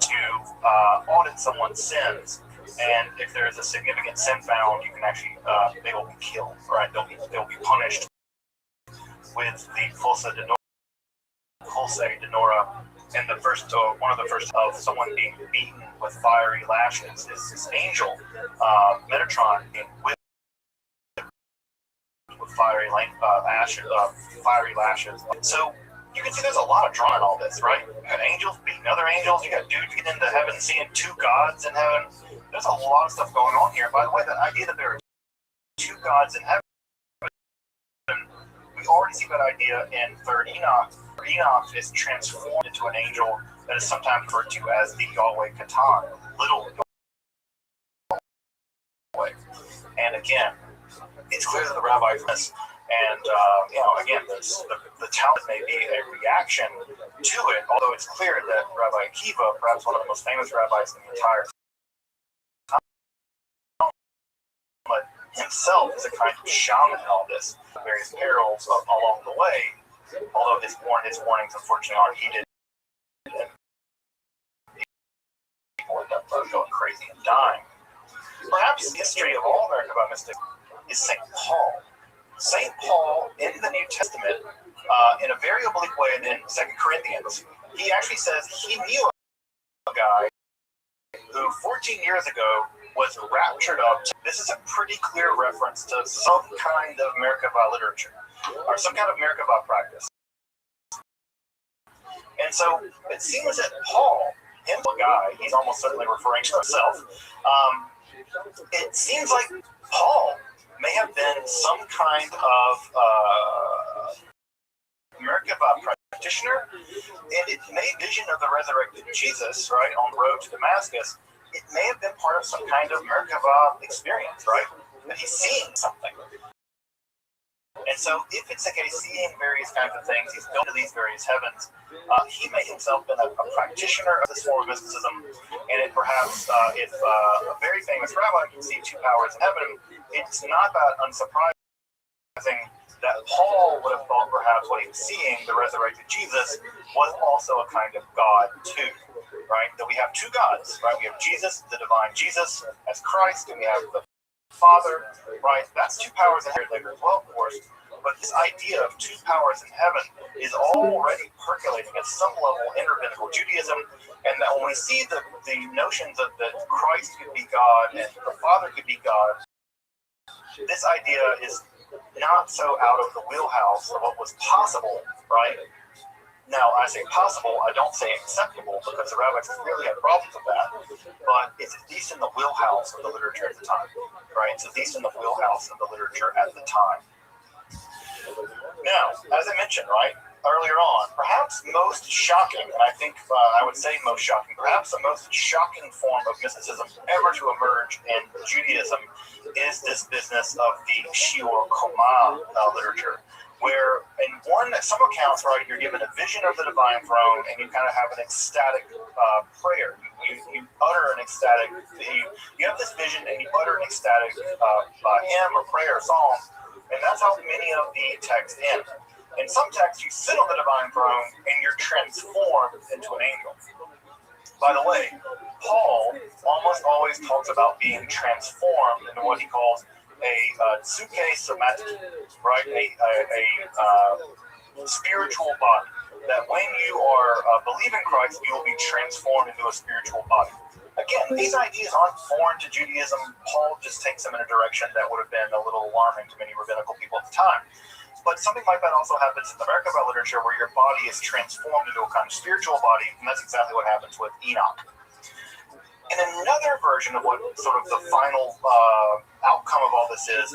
To audit someone's sins, and if there is a significant sin found, you can actually they will be killed. Right? They'll be punished with the pulsa denora, and the first one of the first of someone being beaten with fiery lashes is this angel Metatron being whipped with fiery lashes. So you can see there's a lot of drama in all this, right? You got angels beating other angels. You got dudes getting into heaven, seeing two gods in heaven. There's a lot of stuff going on here. By the way, the idea that there are two gods in heaven, we already see that idea in 3rd Enoch. Enoch is transformed into an angel that is sometimes referred to as the Yahweh Katan, little Yahweh. And again, it's clear that the rabbis miss. And, again, the talmud may be a reaction to it, although it's clear that Rabbi Akiva, perhaps one of the most famous rabbis in the entire Talmud, himself is a kind of shaman in all this, various perils along the way, although his warnings, unfortunately, aren't heeded. People end up going crazy and dying. Perhaps the history of all Merkabah mystics is St. Paul. St. Paul in the New Testament, in a very oblique way, in 2 Corinthians, he actually says he knew a guy who 14 years ago was raptured up. This is a pretty clear reference to some kind of Merkabah literature, or some kind of Merkabah practice. And so it seems that Paul, him a guy, he's almost certainly referring to himself, it seems like Paul may have been some kind of Merkabah practitioner, and it may vision of the resurrected Jesus, right, on the road to Damascus. It may have been part of some kind of Merkabah experience, right? That he's seeing something. And so, if it's the case, seeing various kinds of things, he's going to these various heavens. He may himself been a practitioner of this form of mysticism, and it perhaps, if a very famous rabbi can see two powers in heaven, it's not that unsurprising that Paul would have thought perhaps what he was seeing, the resurrected Jesus, was also a kind of God too, right? That we have two gods, right? We have Jesus, the divine Jesus, as Christ, and we have the Father, right? That's two powers in heaven later as well, of course. But this idea of two powers in heaven is already percolating at some level in rabbinical Judaism, and that when we see the notions of that Christ could be God and the Father could be God, this idea is not so out of the wheelhouse of what was possible, right? Now, I say possible, I don't say acceptable, because the rabbis clearly had problems with that, but it's at least in the wheelhouse of the literature at the time, right? It's at least in the wheelhouse of the literature at the time. Now, as I mentioned, right, earlier on, perhaps most shocking, and I think I would say most shocking, perhaps the most shocking form of mysticism ever to emerge in Judaism is this business of the Shiur Koma literature, where in some accounts, right, you're given a vision of the divine throne, and you kind of have an ecstatic prayer. You utter an ecstatic, you have this vision, and you utter an ecstatic hymn or prayer or song, and that's how many of the texts end. In some texts, you sit on the divine throne, and you're transformed into an angel. By the way, Paul almost always talks about being transformed into what he calls a tsuke somatic, right? A spiritual body. That when you are believe in Christ, you will be transformed into a spiritual body. Again, these ideas aren't foreign to Judaism. Paul just takes them in a direction that would have been a little alarming to many rabbinical people at the time. But something like that also happens in the Merkabah literature, where your body is transformed into a kind of spiritual body, and that's exactly what happens with Enoch. And another version of what sort of the final outcome of all this is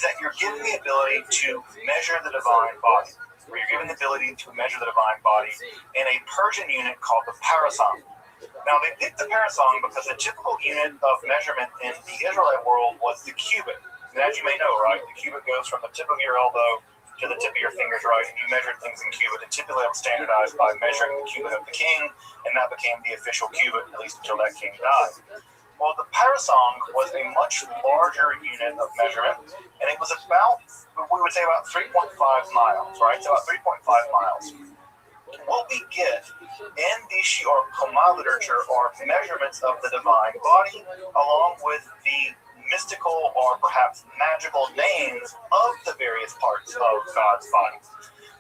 that you're given the ability to measure the divine body, where you're given the ability to measure the divine body in a Persian unit called the parasang. Now, they picked the parasang because the typical unit of measurement in the Israelite world was the cubit. And as you may know, right, the cubit goes from the tip of your elbow to the tip of your fingers, right? And you measured things in cubit. And typically that was standardized by measuring the cubit of the king, and that became the official cubit, at least until that king died. Well, the parasong was a much larger unit of measurement, and it was about, we would say about 3.5 miles, right? So about 3.5 miles. What we get in the Shiur Koma literature are measurements of the divine body, along with the mystical or perhaps magical names of the various parts of God's body.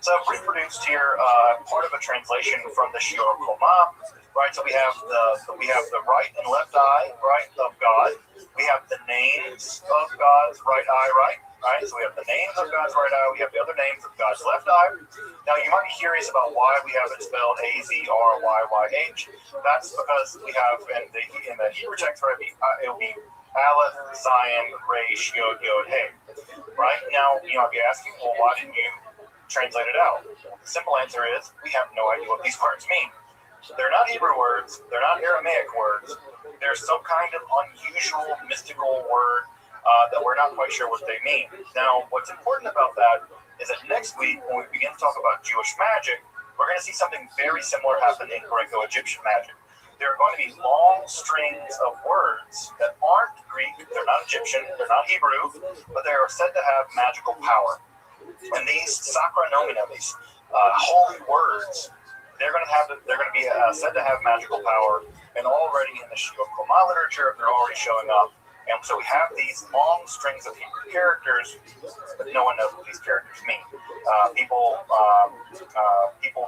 So I've reproduced here part of a translation from the Shiur Koma. Right, so we have the right and left eye, right, of God. We have the names of God's right eye, right. So we have the names of God's right eye. We have the other names of God's left eye. Now you might be curious about why we have it spelled AZRYYH. That's because we have in the Hebrew text, right, it'll be Aleph, Zion, Resh, Yod, Yod, Hey. Right now, you might be asking, well, why didn't you translate it out? Well, the simple answer is we have no idea what these words mean. They're not Hebrew words. They're not Aramaic words. They're some kind of unusual, mystical word that we're not quite sure what they mean. Now, what's important about that is that next week, when we begin to talk about Jewish magic, we're going to see something very similar happen in Greco-Egyptian magic. There are going to be long strings of words that aren't Greek, they're not Egyptian, they're not Hebrew, but they are said to have magical power. And these sacranomina, these holy words, they're going to be said to have magical power, and already in the Shiur Koma literature, they're already showing up. And so we have these long strings of Hebrew characters, but no one knows what these characters mean. People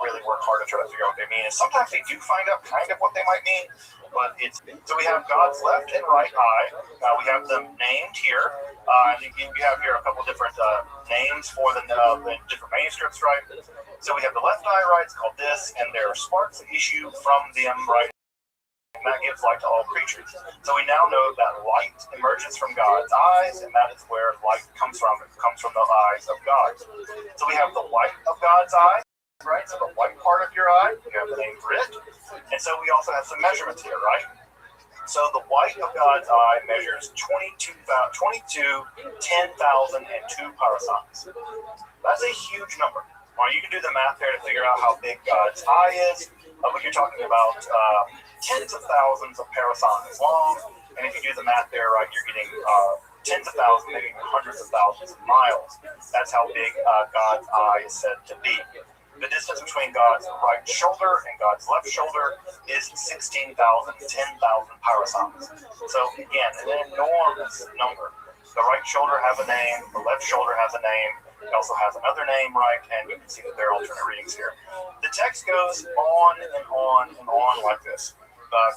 really work hard to try to figure out what they mean, and sometimes they do find out kind of what they might mean. But so we have God's left and right eye. We have them named here. We have here a couple different names for the different manuscripts, right? So we have the left eye, right? It's called this, and there are sparks that issue from them, right? And that gives light to all creatures. So we now know that light emerges from God's eyes, and that is where light comes from. It comes from the eyes of God. So we have the white of God's eye, right? So the white part of your eye, we have the name Brit. And so we also have some measurements here, right? So the white of God's eye measures 10,002 parasangs. That's a huge number. Well, you can do the math there to figure out how big God's eye is, but you're talking about tens of thousands of parasangs long, and if you do the math there, right, you're getting tens of thousands, maybe hundreds of thousands of miles. That's how big God's eye is said to be. The distance between God's right shoulder and God's left shoulder is 16,000, 10,000 parasangs. So again, an enormous number. The right shoulder has a name, the left shoulder has a name. It also has another name, right? And you can see that there are alternate readings here. The text goes on and on and on like this.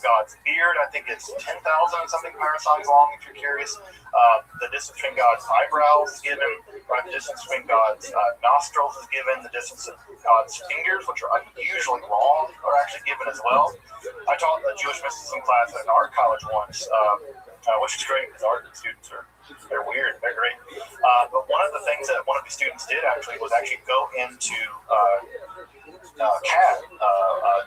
God's beard, I think it's 10,000 something parasangs long, if you're curious. The distance between God's eyebrows is given, right? The distance between God's nostrils is given. The distance of God's fingers, which are unusually long, are actually given as well. I taught a Jewish mysticism class at an art college once, which is great because art students they're weird, they're great. But one of the things that one of the students did was actually go into CAD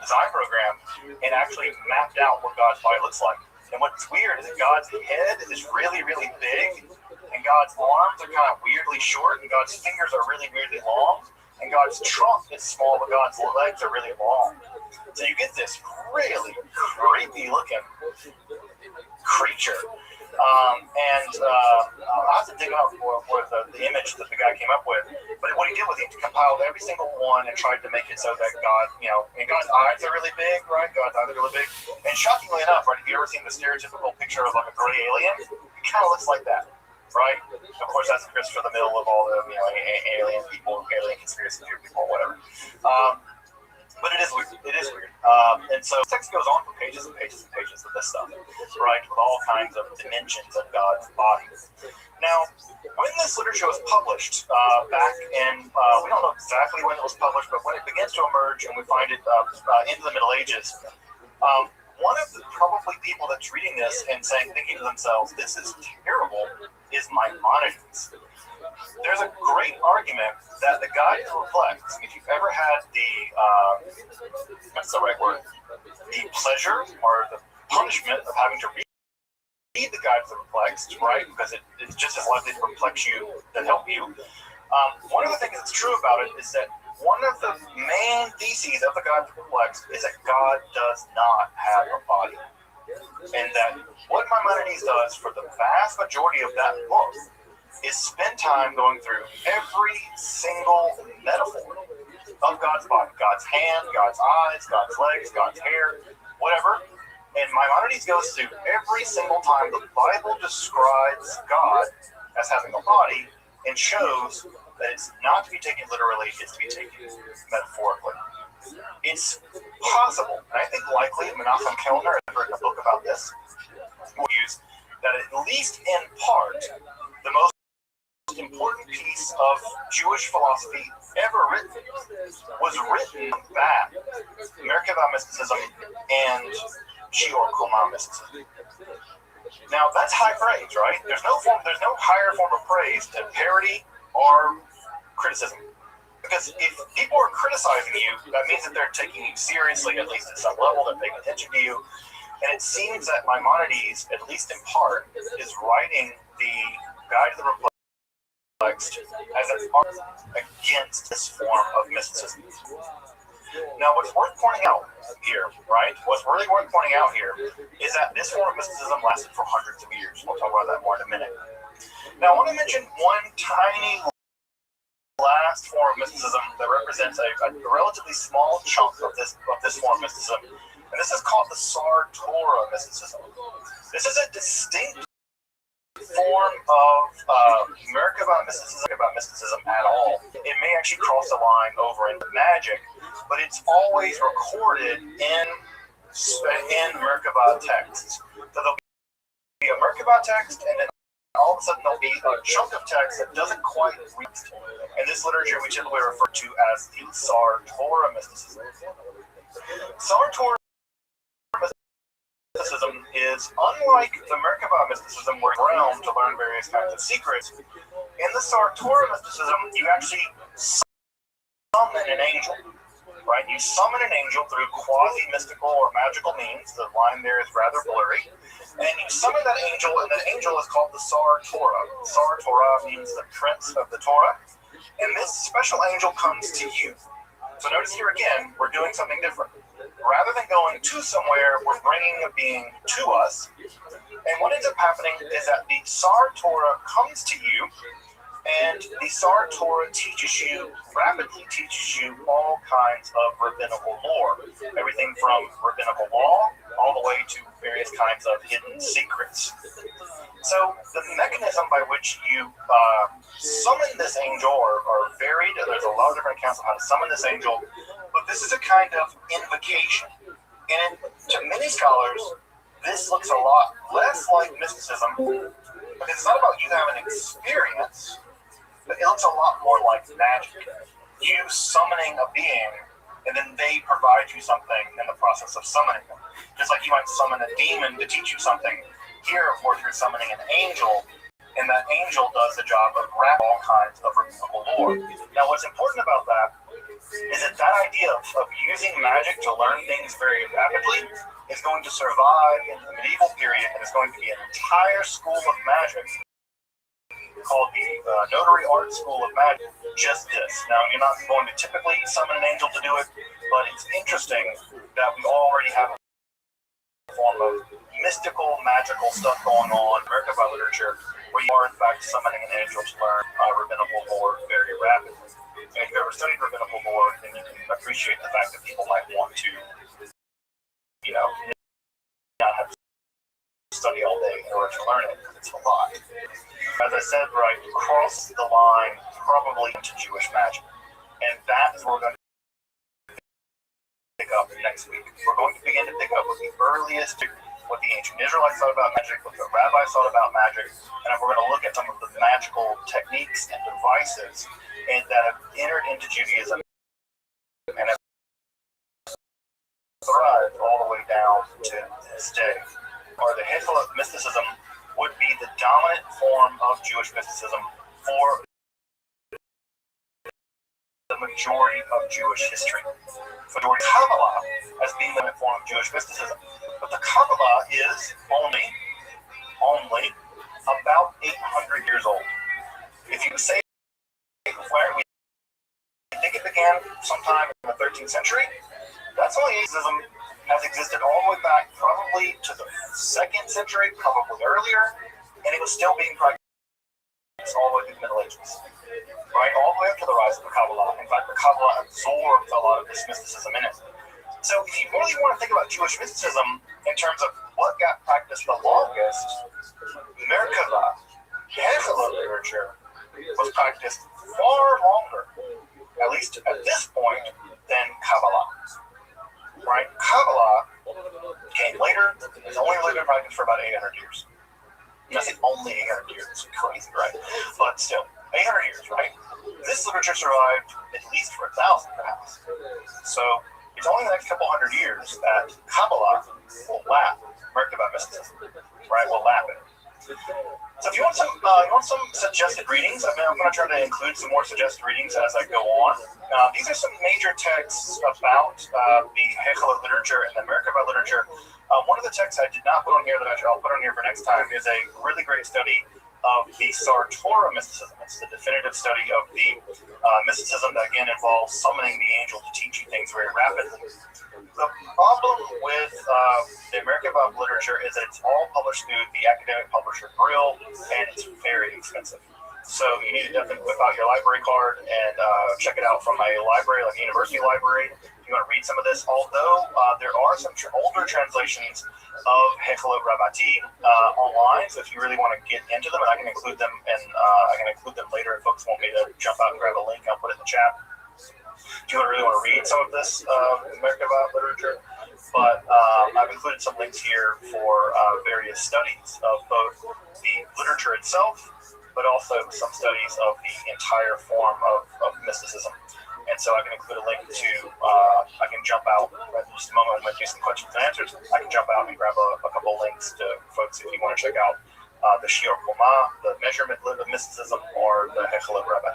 design program and actually mapped out what God's body looks like. And what's weird is that God's head is really, really big, and God's arms are kind of weirdly short, and God's fingers are really, really long, and God's trunk is small, but God's legs are really long. So you get this really creepy looking creature. I'll have to dig up for the image that the guy came up with. But what he did was he compiled every single one and tried to make it so that God, and God's eyes are really big, right? God's eyes are really big. And shockingly enough, right, have you ever seen the stereotypical picture of like a gray alien? It kind of looks like that, right? Of course, that's Christopher the middle of all the alien people, alien conspiracy theory people, whatever. But it is weird. It is weird. And so text goes on for pages and pages and pages of this stuff, right? With all kinds of dimensions of God's body. Now, when this literature was published back in, we don't know exactly when it was published, but when it begins to emerge and we find it into the Middle Ages, one of the probably people that's reading this and thinking to themselves, this is terrible, is Maimonides. There's a great argument that the Guide to Reflect, if you've ever had that's the right word, the pleasure or the punishment of having to read the Guide to Reflect, right? Because it's just as likely to perplex you than help you. One of the things that's true about it is that one of the main theses of the God complex is that God does not have a body. And that what Maimonides does for the vast majority of that book is spend time going through every single metaphor of God's body. God's hand, God's eyes, God's legs, God's hair, whatever. And Maimonides goes through every single time the Bible describes God as having a body and shows that it's not to be taken literally, it's to be taken metaphorically. It's possible, and I think likely Menachem Kellner has written a book about this, will use that at least in part, the most important piece of Jewish philosophy ever written was written back Merkava mysticism and Shior Kulma mysticism. Now that's high praise, right? There's no higher form of praise than parody or criticism. Because if people are criticizing you, that means that they're taking you seriously, at least at some level, they're paying attention to you. And it seems that Maimonides, at least in part, is writing the Guide to the Perplexed as an argument against this form of mysticism. Now, what's worth pointing out here, right? What's really worth pointing out here is that this form of mysticism lasted for hundreds of years. We'll talk about that more in a minute. Now, I want to mention one tiny last form of mysticism that represents a relatively small chunk of this form of mysticism, and this is called the Sar Torah mysticism. This is a distinct form of Merkava mysticism at all. It may actually cross the line over into magic, but it's always recorded in Merkava texts. So there'll be a Merkava text, and then all of a sudden there'll be a chunk of text that doesn't quite reach. In this literature, we typically refer to as the Sar Torah mysticism. Sar Torah mysticism is unlike the Merkava mysticism, where you're realm to learn various kinds of secrets. In the Sar Torah mysticism, you actually summon an angel, right? You summon an angel through quasi-mystical or magical means. The line there is rather blurry. And you summon that angel, and that angel is called the Sar Torah. Sar Torah means the prince of the Torah. And this special angel comes to you. So notice here again, we're doing something different. Rather than going to somewhere, we're bringing a being to us. And what ends up happening is that the Sar Torah comes to you, and the Sar Torah rapidly teaches you all kinds of rabbinical lore. Everything from rabbinical law all the way to various kinds of hidden secrets. So the mechanism by which you summon this angel are varied. There's a lot of different accounts of how to summon this angel, but this is a kind of invocation. And to many scholars, this looks a lot less like mysticism, because it's not about you having an experience, but it looks a lot more like magic. You summoning a being, and then they provide you something in the process of summoning them. Just like you might summon a demon to teach you something, here, of course, you're summoning an angel, and that angel does the job of wrapping all kinds of rabbinical lore. Now, what's important about that is that idea of using magic to learn things very rapidly is going to survive in the medieval period, and it's going to be an entire school of magic called the Notary Art School of Magic. Just this. Now, you're not going to typically summon an angel to do it, but it's interesting that we already have a form of mystical, magical stuff going on in Merkava literature, where you are, in fact, summoning an angel to learn rabbinical lore very rapidly. And if you've ever studied rabbinical lore, then you can appreciate the fact that people might want to, not have to study all day in order to learn it, because it's a lot. As I said, right, you cross the line probably into Jewish magic. And that's what we're going to pick up next week. We're going to begin to pick up with the earliest, what the ancient Israelites thought about magic, what the rabbis thought about magic, and we're going to look at some of the magical techniques and devices that have entered into Judaism and have thrived all the way down to this day. Or the Hasidic mysticism would be the dominant form of Jewish mysticism for the majority of Jewish history. Majority Kabbalah as being the form of Jewish mysticism. But the Kabbalah is only about 800 years old. If you say where we think it began sometime in the 13th century. That's only atheism has existed all the way back probably to the 2nd century, probably earlier, and it was still being practiced all the way through the Middle Ages, right? All the way up to the rise of the Kabbalah. In fact, the Kabbalah absorbed a lot of this mysticism in it. So if you really want to think about Jewish mysticism in terms of what got practiced the longest, Merkava, Hechela literature, was practiced far longer, at least at this point, than Kabbalah. Right? Kabbalah came later. It's only been practiced for about 800 years. I say only 800 years. It's crazy, right? But still, 800 years, right? This literature survived at least for 1,000, perhaps. So it's only the next couple hundred years that Kabbalah will lap Merkava mysticism, right? Will lap it. So if you want some suggested readings, I'm going to try to include some more suggested readings as I go on. These are some major texts about the Hechela literature and the Merkava literature. One of the texts I did not put on here that I'll put on here for next time is a really great study of the Sartora mysticism. It's the definitive study of the mysticism that, again, involves summoning the angel to teach you things very rapidly. The problem with the Merkava literature is that it's all published through the academic publisher Brill, and it's very expensive. So you need to definitely whip out your library card and check it out from a library, like a university library. If you want to read some of this, although there are some older translations of Hechela Rabbi online, so if you really want to get into them, and I can include them, and I can include them later if folks want me to jump out and grab a link, I'll put it in the chat. If you really want to read some of this Merkava literature, but I've included some links here for various studies of both the literature itself, but also some studies of the entire form of mysticism. And so I can include a link to, I can jump out in just a moment when I do some questions and answers. I can jump out and grab a couple links to folks if you want to check out the Shiur Koma, the measurement of mysticism, or the Hechela Rabbi,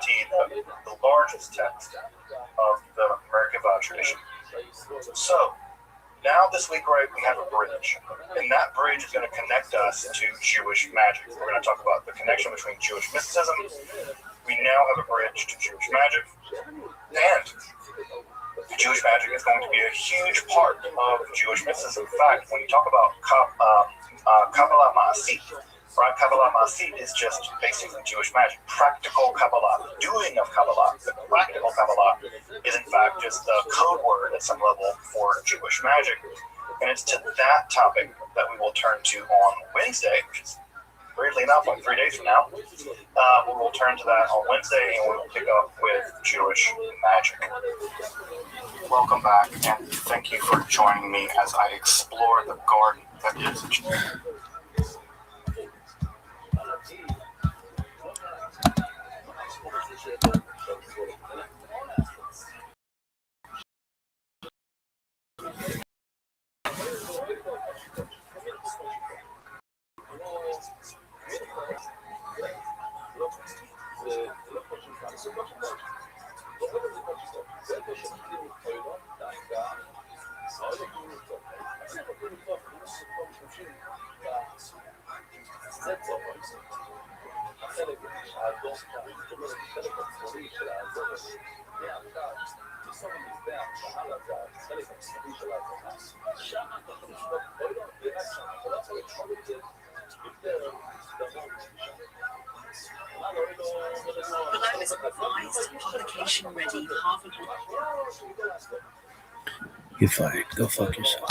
the largest text of the Merkava tradition. So now this week, right, we have a bridge, and that bridge is going to connect us to Jewish magic. We're going to talk about the connection between Jewish mysticism. We now have a bridge to Jewish magic, and Jewish magic is going to be a huge part of Jewish mysticism. In fact, when you talk about Kabbalah Ma'asit, right? Kabbalah Ma'asit is just basically Jewish magic. Practical Kabbalah, the doing of Kabbalah, the practical Kabbalah is in fact just the code word at some level for Jewish magic. And it's to that topic that we will turn to on Wednesday, which is weirdly enough, like 3 days from now. We will turn to that on Wednesday, and we will pick up with Jewish magic. Welcome back, and thank you for joining me as I explore the garden that is Below is a revised publication ready Harvard. You're fired. Go fuck yourself.